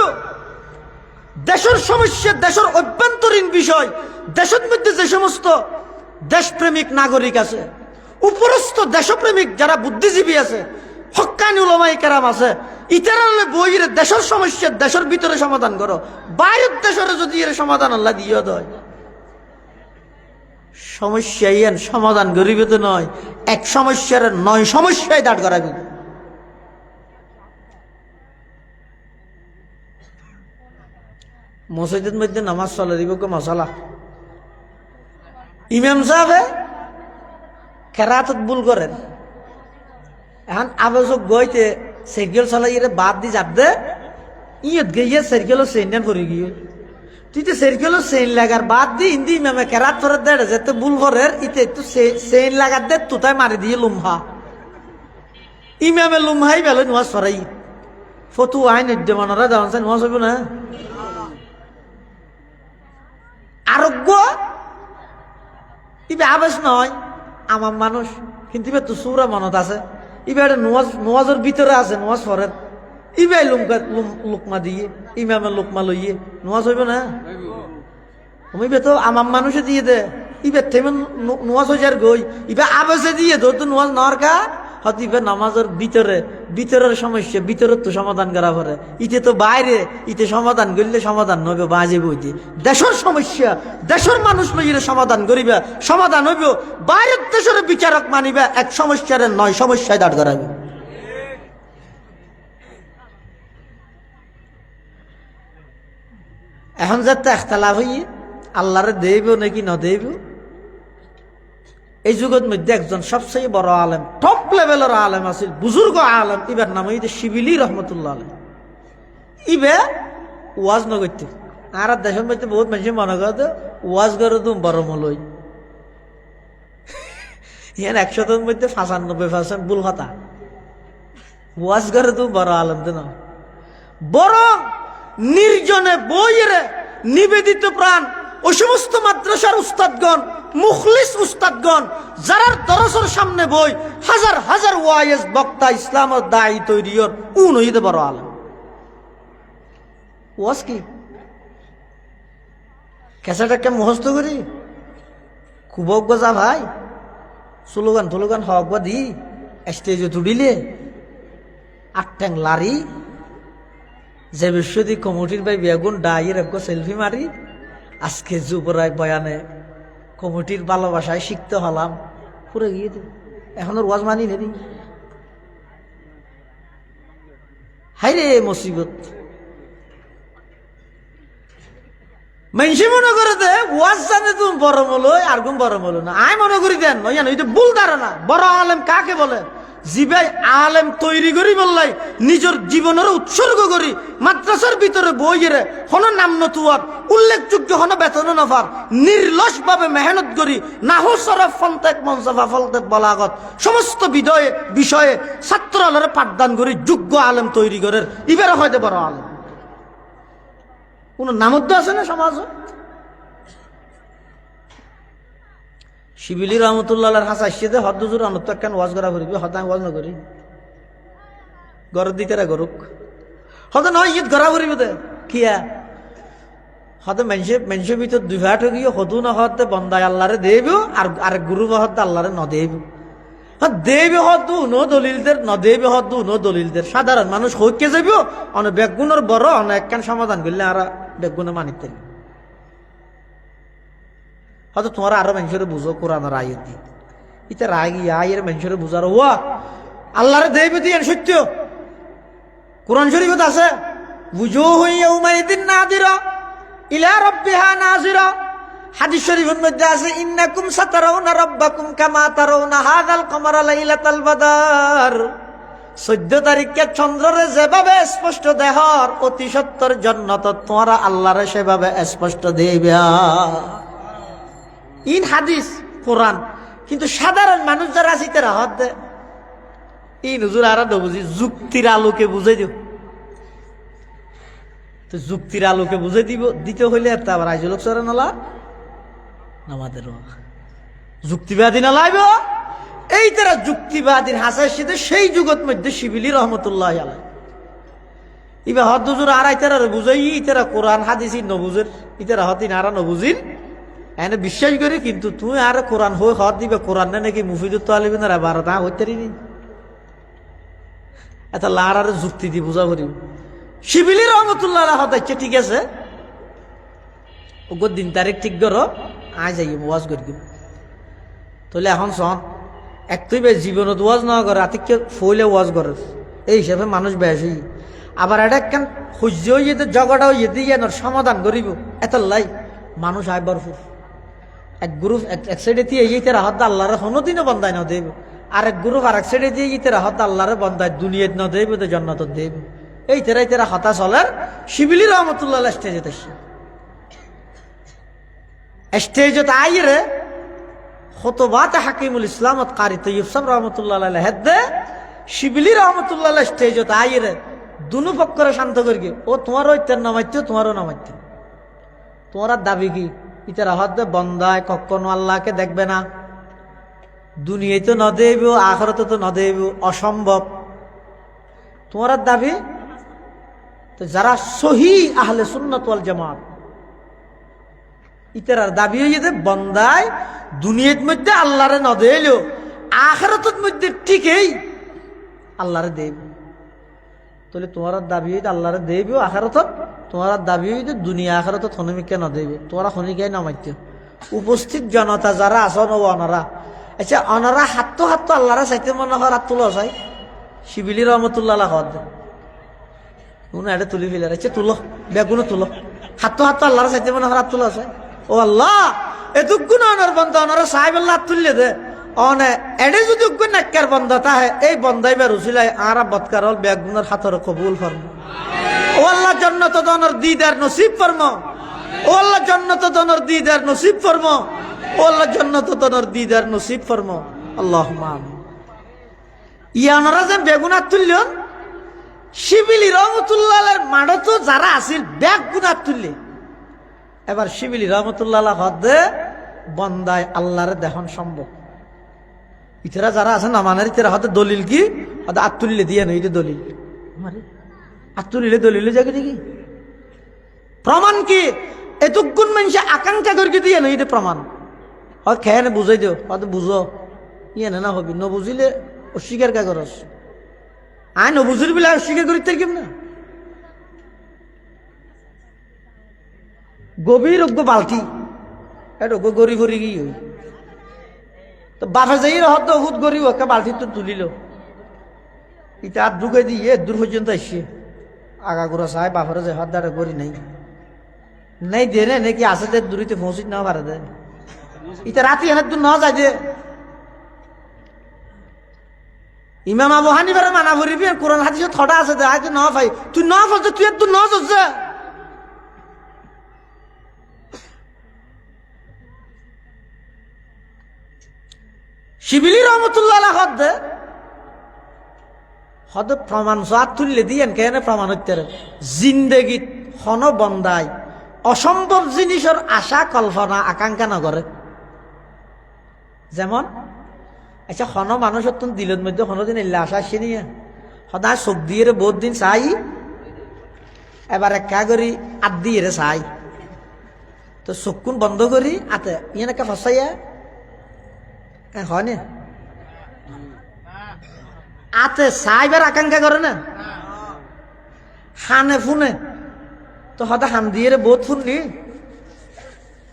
দেশের সমস্যা দেশের অভ্যন্তরীণ বিষয়। দেশের মধ্যে যে সমস্ত দেশপ্রেমিক নাগরিক আছে, উপরস্থ দেশপ্রেমিক যারা বুদ্ধিজীবী আছে, হক্কানি উলামায়ে কেরাম আছে, ইতারা বইয়ের দেশের সমস্যা দেশের ভিতরে সমাধান করো। বাইরের দেশের যদি এর সমাধান আল্লাহ দিয়ে দেয়, সমস্যা ইয়ান সমাধান গরিবে তো নয়, এক সমস্যার 9 সমস্যায় দাঁড় করাবি। মসজিদের মধ্যে নামাজ চলে দিব মশালা, ইমাম সাহেবে কেরাতত ভুল করেন। এখন আবশ্যক গইতে সাইকেল চালাই বাদ দি যাব দে, ইয়ত গিয়ে সাইকেলও চেইন করে গিয়ে তুই তো সাইকেলও চেইন লাগার বাদ দি ইন্দি ইমামে কেরাত করে দেড় যেতে ভুল করের ইতে একটু চেইন লাগার দে তুতাই মারি দিয়ে লুমহা। ইমামে লুমহাই বেল নোয়াজ সরাই ফতু আইন উদ্যমানরা যাওয়া নোয়াজ হইব না। আরোগ্য ইবে আবেশ নয় আমার মানুষ, কিন্তু ইবে তো সুরা মনত আছে। ইবে নোয়াজের ভিতরে আছে নোয়াজ ফরের, ইবে লুকমা দিয়ে ইমামে লুকমা লইয়ে নোয়াজ হইব না। ইবে তো আমার মানুষে দিয়ে দে, ইবে থেমে নোয়াজ হয়ে যার গই, ইবে আবেশে দিয়ে ধর তো নোয়াজ নর কা হয়তো ইবে নামাজের ভিতরের সমস্যা ভিতরের তো সমাধান করা পরে, ইতে তো বাইরে ইতে সমাধান করলে সমাধান নবে বাজে বইতে। দেশের সমস্যা দেশের মানুষ লইলে সমাধান করিবা, সমাধান হইব। বাইরের দেশের বিচারক মানিবা, এক সমস্যার 9 সমস্যায় দাঁড় করাবে। এখন যাতে একতলাফ হইয়ে আল্লাহরে দেব নাকি না দেব। এই যুগের মধ্যে একজন সবচেয়ে বড় আলেম, টপ লেভেলের আলেম আছে, বুজুর্গ আলেম, ইবার নাম হইতে শিবিলি রহমতুল্লাহ আলেম। ইবে ওয়াজ নগরতে আর দেশের মধ্যে বহুত মানুষ মনে করে ওয়াজ করে তুম বড় মলই, ইয়ান 100-এর মধ্যে 95% ভুল কথা। ওয়াজ করে তুম বড় আলেম তো না, বরং নির্জনে বইরে নিবেদিত প্রাণ ওই সমস্ত মাদ্রাসার উস্তাদগণ, মুখলিস উস্তাদগণ, যারার দরসের সামনে বই হাজার হাজার ওয়াইজ বক্তা ইসলামের দায়ী তৈরিয়র উন হইতে বড় আলেম। ওয়াজ কি কেসাটাকে মুখস্থ করি খুব যা ভাই স্লোগান থলোগান হক বা দি স্টেজে তুলিলে আটট্যাং লারি যে বিশ্বদি কমিটির ভাই বেগুন ডাইয়ের এক সেলফি মারি আজকে যুবরায় বয়ানে কমিটির ভালোবাসায় শিখতে হলাম পুরো গিয়ে এখন ওর ওয়াজ মানি নেই। হাই রে মুসিবত। মানুষে মনে করে দে ওয়াজ জানে তুমি বড় মূল আর গুম বড় মূল না। আয় মনে করি দেন এটা ভুল ধারণা। বড় আলেম কাকে বলে? জিবাই আলেম তৈরি করি বললাই নিজের জীবনের উৎসর্গ করি মাদ্রাসার ভিতরে বইয়ের হন নাম নতুয়ার উল্লেখযোগ্য হন বেতন নফার নির্লস ভাবে মেহনত করি নাহু সরফ ফন্তেক মনসাফা ফলতেক বলাগত সমস্ত বিষয়ে ছাত্র আলোরে পাঠদান করি যোগ্য আলেম তৈরি করে ইবারে হয়তো বড় আলেম। কোন নামদ্য আছে না সমাজ? শিবিলি রহমতুল্লাহ হাসা আসছে হদ্দুজুর অনত কেন ওয়াজ করা করিবি হতা ওয়াজ না করি ঘরের দিকে গরুক হতে নয় ঈদ ঘরা করিব দে কিয়া হতে মানুষের ভিতর দুই ভাট গিয়ে হতু না হতে বন্দায় আল্লাহরে দেব আর আরেক গুরু হতে আল্লাহরে ন দেব দেবে হদু ন দলিলদের ন দেবে হদু ন দলিলদের সাধারণ মানুষ হইকে যাব অনেক বেগুনের বড় অনেক একখান সমাধান করলে আর বেগুনে মানিতে হয়তো তোমার আরো মানুষের বুঝো কোরআনের আয়ের দিক ইতে রাগি আয়ের মানুষের বুঝার ওয়া আল্লাহরে দেবে দিয়ে সত্য কোরআন শরীফত আছে বুঝো হইয়া উমাইদিন নাদিরা ইলা রাব্বিহা নাজিরা। হাদিস শরীফের মধ্যে আছে ইন্নাকুম সাতারাউনা রাব্বাকুম কামা তারাউনা হাযাল কমারা লাইলাতাল বাদর। 14 তারিখে চন্দ্ররে যেভাবে স্পষ্ট দেহর অতি সত্তর জান্নাত তোমরা আল্লাহরে সেভাবে স্পষ্ট দেবা। ইন হাদিস কোরআন। কিন্তু সাধারণ মানুষ যারা আছে তারা হাত দেয় এই হুজুর আর বুঝি যুক্তির আলোকে বুঝাই দিও তো যুক্তির আলোকে বুঝাই দিতে হইলে একটা আবার আইজলক সরে নলা আমাদের যুক্তিবাদী না লাইব এই তারা যুক্তিবাদীর হাসার সাথে সেই যুগত মধ্যে শিবিলি রহমতুল্লাহ আলাই ইবা হদ হুজুর আর আইতারা বুঝাই ইতারা কোরআন হাদিস নবুজের ইতারা হতি নারা নবুজিন এনে বিশ্বাস করি কিন্তু তুই আর কোরআন হয়ে হদ দিবে কোরআন নাকি মুফিদুত আলিবিন আর বারো তা হইতারি নি এত লার আর যুক্তি দি বুঝা করি শিবিলি রহমতুল্লাহ হতাইছে ঠিক আছে ওগো দিন তারিখ ঠিক করো আয় যাই ওয়াজ করি দিব তাহলে এখন শোন এক তুই বেশ জীবনত ওয়াজ না করে রাতিকে ফইলে ওয়াজ করে এই হিসাবে মানুষ বেশি আবার এটা একখান সহ্য হয়ে যেতে জগড়া হয়ে যেতে গিয়ে সমাধান করিব এত লাই মানুষ আয় বরফুর এক গ্রুপ এক সাইডে দিয়ে এই তেরা হদ আল্লাহরে কোনোদিনও বন্দায় না দেব আর এক গ্রুপ আর এক সাইডে দিয়ে এই তেরা হদ আল্লাহরে বন্দায় দুনিয়াত না দেব তো জন্নত দেব এই তেরাই তেরা হতা চলার শিবিলি রহমতুল্লাহ স্টেজে স্টেজত আইরে খতবাত হাকিমুল ইসলামত কারি তৈয়ব সাহেব রহমতুল্লাহ হেদে শিবিলি রহমতুল্লাহ স্টেজত আইরে দুনু পক্ষরে শান্ত করি ও তোমারও ইত্যার নামাইতে তোমারও নামাইতে তোমার দাবি কি ইতার হদ বন্দায় কখনো আল্লাহকে দেখবে না দুনিয়ায় তো ন দেব আখরাতে তো ন দেব অসম্ভব তোমার দাবি তো যারা সহি আহলে সুন্নাত ওয়াল জামাত ইতার দাবি হয়ে যে বন্দায় দুনিয়ার মধ্যে আল্লাহরে ন দেল আখরাতের মধ্যে ঠিকই আল্লাহরে দেব তাহলে তোমার দাবি হইতে আল্লাহরে দেব আখরাতত তোমার দাবি হইতে দুনিয়া আখরাতত হনমিকে ন দেব তোমরা হনিকাই নামাইতে উপস্থিত জনতা যারা আসন ও অনারা আচ্ছা অনারা হাত আল্লাহরা চাইতে মনে হয় হাত তুলো চাই শিবিলি রহমতুল্লাহ হদ কোন এটা তুলি ফেলে আচ্ছা তুলো বেগুনো তুলো হাত আল্লাহরা চাইতে মনে হয় হাত তুলো চাই ও আল্লাহ এতগুণ অনার বন্ধ অনারা সাহেব আল্লাহ হাত তুললে দে অনে এডে যদি উগ্র নাক্কার বন্ধ তাহে এই বন্ধাই বা রুসিলাই আর বৎকার হল বেগুনের হাতর কবুল ফরম ও আল্লাহ জন্নত দনর দিদার নসিব ফরম ও আল্লাহ জন্নত দনর দিদার নসিব ফরম ও আল্লাহ জন্নত দনর দিদার নসিব ফরম আল্লাহুম্মা আমিন ইয়ানরা যে বেগুন হাত তুললেন শিবিলি রহমতুল্লাহের মাড়ত যারা আছিল ব্যাগ গুনার তুললে এবার শিবিলি রহমতুল্লাহ হদে বন্দায় আল্লাহরে দেখন সম্ভব ইতারা যারা আছে না মানের ইতারা হতে দলিল কি হতে আত্তুলিলে দিয়ে নই দলিল আত্তুলিলে দলিলে যাকে দেখি প্রমাণ কি এতগুণ মানুষ আকাঙ্ক্ষা করে দিয়ে নই প্রমাণ হয় খেয়ে নে বুঝাই দিও হয়তো বুঝো ইয়ে না হবি নবুঝিলে অস্বীকার কা করস আয় নবুঝির বিলা অস্বীকার করি তার কেমন গভীর অজ্ঞ বালতি এটা গড়ি ভরি গিয়ে হই তো বাপে যাই হত হুদ গড়ি ওকে বালতি তো তুলিল ইটা আর ঢুকে দিয়ে দূর পর্যন্ত আসছে আগা গোড়া চাই বাপরে যে হাত দাঁড়া গড়ি নাই নাই দে রে নাকি আসে দে দূরিতে পৌঁছিত না পারে দে ইটা রাতি এনে দূর না যায় যে ইমাম আবু হানিফারে মানা ভরিবি কোরআন হাদিসে থটা আছে দে আজ না ভাই তুই না ফলছে তুই একটু না যাচ্ছে শিবিলি রহমতুল্লাহ হদ প্রমাণ সাত তুললে দিয়েন কেন প্রমাণ হচ্ছে জিন্দগিত হন বন্দায় অসম্ভব জিনিসের আশা কল্পনা আকাঙ্ক্ষা না করে যেমন আচ্ছা হন মানুষের তুমি দিলের মধ্যে হনদিন এলে আশা আসছে নিয়ে সদায় চোখ দিয়ে বহুত দিন চাই এবার একা করি আট দিয়ে চাই তো চোখকুন বন্ধ করি আতে ইয়ে নাকি ফসাইয়া হয় না আতে চাইবার আকাঙ্ক্ষা করে না হানে ফুনে তো হয়তো হান দিয়ে বহুত ফুননি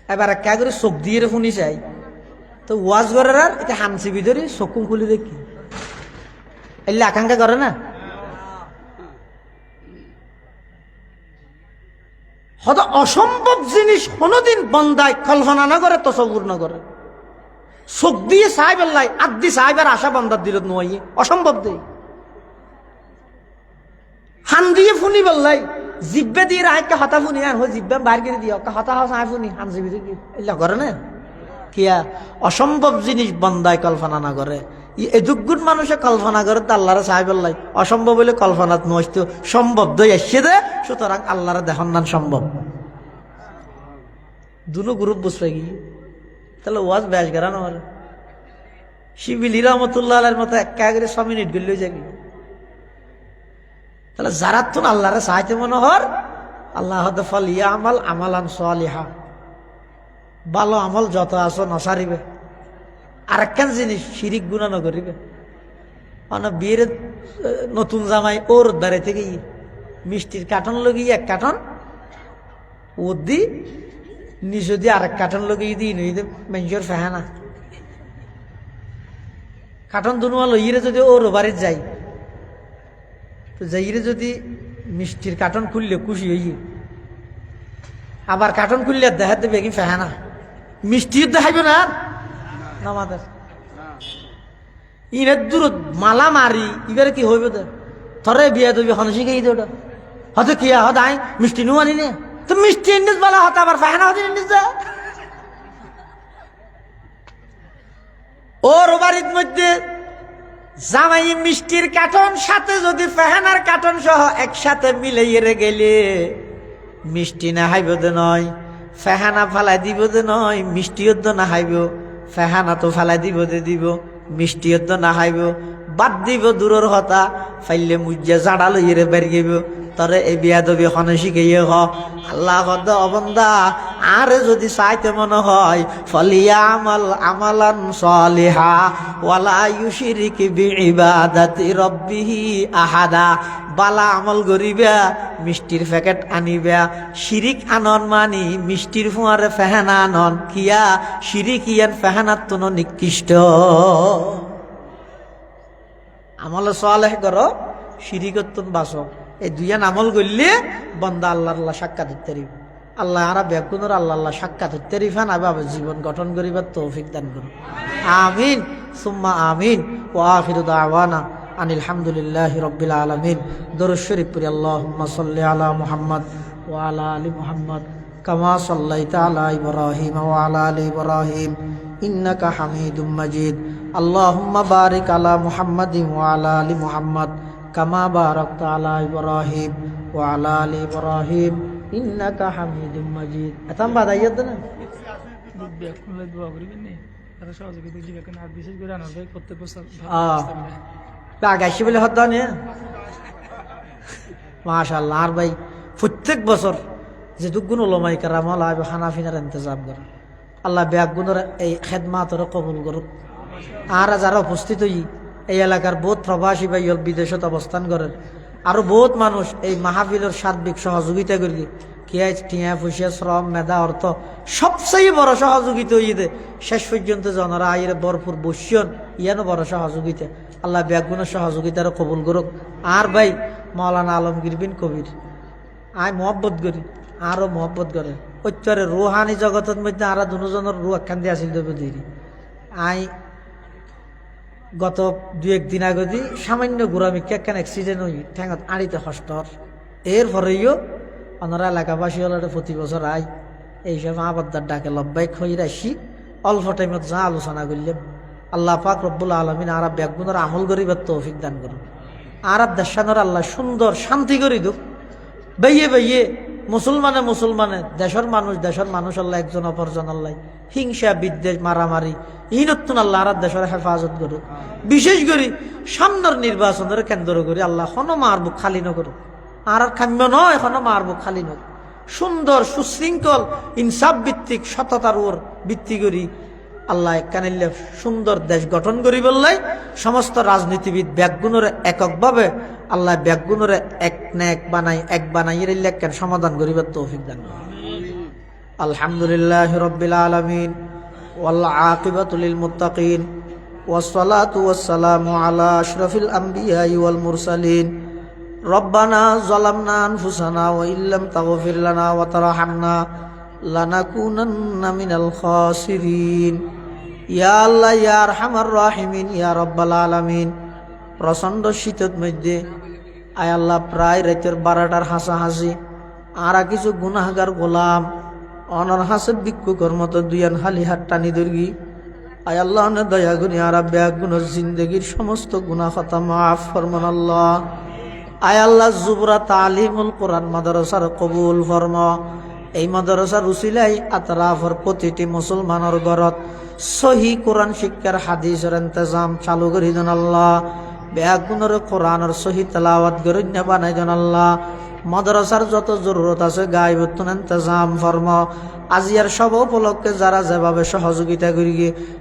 এবার একা করে চোখ দিয়ে ফুনি চাই তো ওয়াজ করে আর এটা হানসি ভিতরে চকুন খুলি দেখি এলে আকাঙ্ক্ষা করে না হয়তো অসম্ভব জিনিস কোনোদিন বন্দায় কল্পনা না করে তসব্বুর না করে চোখ দিয়ে চাই বেল্লাই আদি চাইবার আশা বন্দার দিল নয় অসম্ভব দেই হান দিয়ে ফুনি বেল্লাই জিব্বে দিয়ে রাখকে হতা ফুনি আর জিব্বে বাইর করে দিয়ে হতা হাই ফুনি হান জিবি এলা করে না কিয়া অসম্ভব জিনিস বন্দায় কল্পনা না করে এদুগুণ মানুষে কল্পনা করে তো আল্লাহরে চাই বেল্লাই অসম্ভব হলে কল্পনাত নষ্ট সম্ভব দই আসছে দে সুতরাং আল্লাহরে দেখন নান সম্ভব দুনো গ্রুপ বুঝবে কি তাহলে ওয়াজ ব্যাস গেরানো হলো শিবিলি রহমতুল্লাহ মতো একা করে 6 মিনিট গেলে যাবি তাহলে যারা তো আল্লাহরে চাইতে মনে হর আল্লাহ ফল ইয়া আমাল আমালান সালিহা ভালো আমল যত আছো নসারিবে আর একখান জিনিস শিরিক গুণা নকরিবে বিয়ের নতুন জামাই ওর দ্বারে থেকে মিষ্টির কার্টন লগিয়ে এক কার্টন ও দি নিচে দিয়ে আরেক কার্টন লগিয়ে দিই নই মেঞ্জর ফেহানা কার্টন দুনুয়া লইরে যদি ওর বাড়ির যাই তো যাইরে যদি মিষ্টির কার্টন খুললে খুশি হইয়ে আবার কার্টন খুললে দেখাতে বেগি ফেহানা মিষ্টির দেখাইবে না নামাদের ইনের দূর মালা মারি এবারে কি হইবে তো থরে বিয়া দেবি হনসি গিয়ে ওটা হয়তো কি হত আই মিষ্টি নু আনি নে তো মিষ্টি ইন্ডিস বলা হতো আবার ফেহানা হতে ইন্ডিস যা ওর বাড়ির মধ্যে জামাই মিষ্টির কার্টন সাথে যদি ফেহানার কার্টন সহ একসাথে মিলাইয়ে গেলে মিষ্টি না হাইব দে নয় ফেহানা ফালাই দিব দে নয় মিষ্টিও তো না হাইব ফেহানা তো ফালাই দিব দে দিব মিষ্টিও তো না হাইব বাদ দিব দূরের হতা ফাইলে মুজ্জা জাড়া লইয়ে বেরিয়ে তরে এই বিয়া দবি হনে শিখাইয়ে হ আল্লাহ অবন্দা আরে যদি চাইতে মনে হয় ফলিয়া আমাল আমালান সালিহা ওয়ালা ইউশরিক বিইবাদাতি রাব্বিহি আহাদা বালা আমল করিবা মিষ্টির প্যাকেট আনিবা শিরিক আনন মানি মিষ্টির ফুয়ারে ফেহানা আনন কিয়া শিরিক ইয়ান ফেহানাত তো নিকৃষ্ট আমল সালেহ করো শিরিকতুন বাসো এই দুইয়ান আমল করলে বন্দা আল্লাহ সাক্ষাৎ হইতে পারিব আল্লাহ আরা বেগুনের আল্লাহ সাক্ষাৎ হইতে পারিবেন আবার জীবন গঠন করিবার তৌফিক দান করুন আমিন সুম্মা আমিন ওয়া আখিরু দাওয়ানা আনিল হামদুলিল্লাহি রাব্বিল আলামিন দরুদ শরীফ পড়ি আল্লাহুম্মা সাল্লি আলা মুহাম্মদ ওয়া আলা আলি মুহাম্মদ কামা সাল্লাইতা আলা ইব্রাহিম ওয়া আলা আলি ইব্রাহিম ইন্নাকা হামিদুম মাজিদ আল্লাহুম্মা বারিক আলা মুহাম্মাদিন ওয়া আলা আলি মুহাম্মদ কামা বারাকতা আলা ইব্রাহিম ওয়া আলা আলি ইব্রাহিম ইন্নাকা হামিদুম মাজিদ। এতাম বাদাইয়াত না দোয়া করিবেন নি তারা সহযোগিতা দিবে কেন আর বিশেষ করে আনার ভাই প্রত্যেক বছর আগাইছি বলে হদ নে মাশাআল্লাহ। আর ভাই প্রত্যেক বছর যে দুগুণ ওলামায়ে কেরাম আলা হানাফিনার ইন্তজাম করে আল্লাহ ব্যাগুনের এই খেদমাতরে কবুল করুক। আর যারা উপস্থিত হই এই এলাকার বহুত প্রবাসী ভাই বিদেশত অবস্থান করেন, আরো বহুত মানুষ এই মাহফিলের সার্বিক সহযোগিতা করি কিয়াজ টিয়া ফুসিয়া শ্রম মেধা অর্থ সবচেয়ে বড় সহযোগিতা হইতে শেষ পর্যন্ত জনরা আইরে ভরপুর বসিয়ন ইয়ানো বড় সহযোগিতা আল্লাহ ব্যাগুনের সহযোগিতার কবুল করুক। আর ভাই মৌলানা আলমগীর বিন কবির আয় মহব্বত করি আরো মহব্বত করে অত্যারে রুহানি জগতের মধ্যে আর দুজনের রু একখান দিয়ে আসিল দেবে দিদি। আই গত দু একদিন আগে দি সামান্য ঘুরামিকে একখান অ্যাক্সিডেন্ট হই ঠ্যাঙত আড়িতে হস্তর এরপরেও ওনারা এলাকাবাসী হলে প্রতি বছর আই এইসব আবদ্দার ডাকে লব্বাইক হয়ে আসি অল্প টাইমত যা আলোচনা করলাম আল্লাহ পাক রব্বুল আলমিন আর ব্যাগুনের আমল করিবার তৌফিক দান করুন। আর দেশানোর আল্লাহ সুন্দর শান্তি করি দুক বাইয়ে বাইয়ে মুসলমানে দেশের মানুষ আল্লাহ একজন অপরজন আল্লাহ হিংসা বিদ্বেষ মারামারি ইনতুন আল্লাহ আর দেশের হেফাজত করুক। বিশেষ করে সামনের নির্বাচনের কেন্দ্র করে আল্লাহ এখনো মার বুক খালি নকরুক। আর কাম্য নয় এখনো মার বুক খালি নক সুন্দর সুশৃঙ্খল ইনসাফ ভিত্তিক সততার ওর ভিত্তি করি আল্লাহ কানিল্লে সুন্দর দেশ গঠন করি বললাই সমস্ত রাজনীতিবিদ ব্যাগুণের এককভাবে আল্লাহ ব্যাগুণের এক বানাই কেন সমাধান করিবার তৌফিক দান। আলহামদুলিল্লাহি রাব্বিল আলামিন ওয়াল আকিবাতু লিল মুত্তাকিন ওয়াসসালাতু ওয়াসসালামু আলা আশরাফিল আমবিয়া ওয়াল মুরসালিন। রব্বানা যালামনা আনফুসানা ওয়া ইল্লাম তাগফির লানা ওয়া তারহামনা লানাকুনান্না মিনাল খাসিরিন। ইয়া আল্লাহ ইয়া আরহামার রাহিমিন ইয়া রাব্বাল আলামিন। প্রচণ্ড শীতের মধ্যে আয় আল্লাহ প্রায় রাতের 12টার হাসাহাসি আর কিছু গুনাহগার গোলাম অনর হাসে ভিক্ষুকের মতো দুয়ান হালি হাত টানি দর্গি আয় আল্লাহ দয়া গুনি আর ব্যাগুনের জিন্দগির সমস্ত গুনাহ খাতা মাফ ফরমান আল্লাহ। আয় আল্লাহ জুবরা তালিমুল কোরআন মাদ্রাসার কবুল ফরমা। এই মাদ্রাসার উসিলাই আতরাফর প্রতিটি মুসলমানের ঘরত সহি কোরআন শিক্ষার হাদিসের ইন্তজাম চালু করি দেন আল্লাহ। ব্যাগুনের কোরআনের সহি তেলাওয়াত গরিন্য বানাই দেন আল্লাহ। মাদ্রাসার যত জরুরত আছে গায়বতুন ইন্তজাম ফরমা। আজিয়ার সব উপলক্ষে যারা যেভাবে সহযোগিতা করি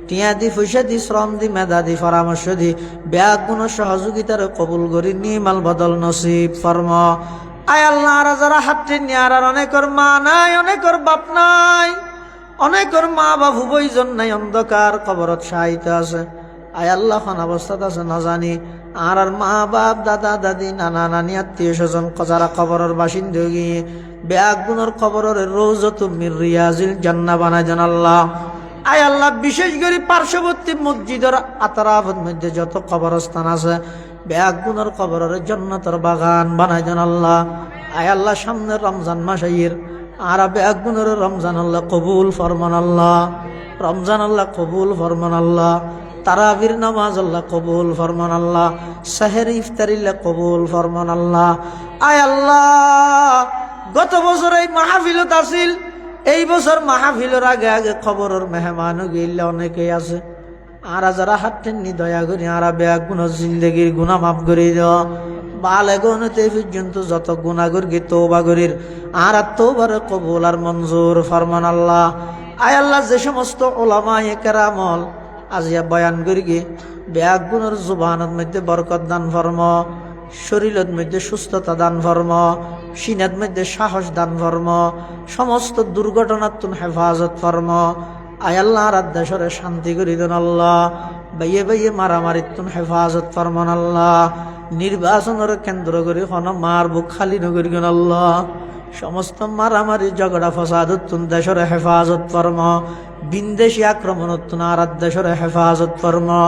টিয়া দি পয়সা দি শ্রম দি মেধা দি পরামর্শ দি ব্যাগুণ সহযোগিতার কবুল করি নিমাল বদল নসিব ফরমা। আয় আল্লাহ যারা হাতটি নিয়ার আর অনেকের মা নাই অনেকের বাপ নাই অনেকের মা বাপ হুবইজন নাই অন্ধকার কবরত সাহিত্য আছে আয় আল্লাহ খান অবস্থাত আছে না জানি আর মা বাপ দাদা দাদি নানা নানি আত্মীয় স্বজন যারা কবরের বাসিন্দা গিয়ে ব্যাগুণের কবরের রওজাতু মির রিয়াজিল জান্নাহ বানাই দেন আল্লাহ। আয় আল্লাহ বিশেষ করে পার্শ্ববর্তী মসজিদের আতরাফের মধ্যে যত কবরস্থান আছে ব্যাগুণের কবরের জান্নাতের বাগান বানাই দেন আল্লাহ। আয় আল্লাহ সামনে রমজান মাস আইয়ের আর ব্যাগুণের রমজান আল্লাহ কবুল ফরমান আল্লাহ। রমজান আল্লাহ কবুল ফরমান আল্লাহ। তারাবির নামাজ আল্লাহ কবুল ফরমান আল্লাহ। সেহরি ইফতারিল্লাহ কবুল ফরমান আল্লাহ। আয় আল্লাহ গত বছর এই মাহফিলত আসিল এই বছর মাহফিলের আগে আগে খবরের মেহমান গেলে অনেকেই আছে আর যারা হাতটেননি দয়া করি আর ব্যাগুণ জিন্দগির গুনাহ মাফ করে দেওয়া বালে গণতে পর্যন্ত যত গুনাহগর গে তওবা করির আর তওবার কবুল আর মঞ্জুর ফরমান আল্লাহ। আয় আল্লাহ যে সমস্ত উলামায়ে কেরামল আজিয়া বয়ান করি গে ব্যাগুণের জুবানের মধ্যে বরকত দান ফরমা শরীরের মধ্যে সুস্থতা দান ফরমা সিনার মধ্যে সাহস দান ফরমা সমস্ত দুর্ঘটনার তুন হেফাজত ফরমা। আয় আল্লাহ আর দেশরে শান্তি করি দেন আল্লাহ। বাইয়ে বাইয়ে মারামারি তুন হেফাজত ফরমান আল্লাহ। নির্বাচনের কেন্দ্র করে কোনো মার বুক খালি নগরি গেন আল্লাহ। সমস্ত মারামারি ঝগড়া ফসাদ তুন দেশরে হেফাজত ফরমা। বিন্দেশি আক্রমণ তুন আর দেশের হেফাজত ফরমা।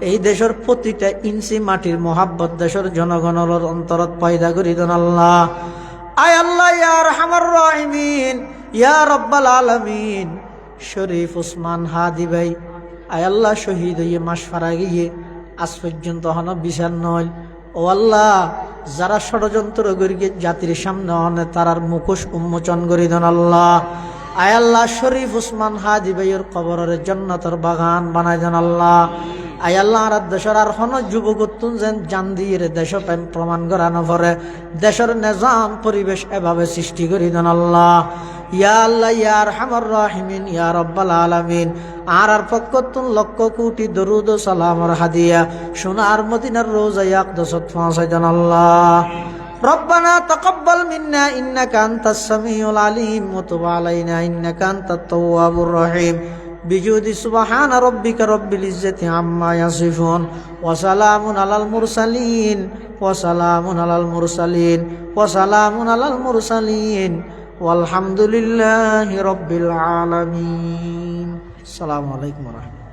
এই দেশের প্রতিটা ইঞ্চি মাটির মোহাব্বত দেশের জনগণের অন্তরত পয়দা করি দেন আল্লাহ। আয় আল্লাহ ইয়া আরহামার রাহিমিন ইয়া রাব্বাল আলামিন। শরীফ উসমান হাদি ভাই আয় আল্লাহ শহীদ হইয়ে মাস ফারা গিয়ে আজ পর্যন্ত হন বিচার নয় ও আল্লাহ যারা ষড়যন্ত্র করিকে জাতির সামনে অনে তারার মুখোশ উন্মোচন করি দেন আল্লাহ। আয় আল্লাহ শরীফ উসমান হাজি ভাইয়ের কবরের জান্নাতের বাগান বানাই দেন আল্লাহ। আয় আল্লাহ আর দেশের আর হন যুবকতুন যেন জান দিয়ে দেশ প্রেম প্রমাণ করানো পরে দেশের নিজাম পরিবেশ এভাবে সৃষ্টি করি দেন আল্লাহ। ইয়া আল্লাহ ইয়া আরহামার রাহিমিন ইয়া রব্বাল আলামিন। আর পক্ষতুন লক্ষ কোটি দরুদ ও সালামর হাদিয়া সোনার মদিনার রোজায় আকদাসত পৌঁছাই দেন আল্লাহ। ربنا تقبل منا إنك أنت السميع العليم وتب علينا إنك أنت التواب الرحيم بجود سبحان ربك رب العزة عما يصفون وسلام على المرسلين وسلام على المرسلين وسلام على المرسلين والحمد لله رب العالمين. السلام عليكم ورحمة الله.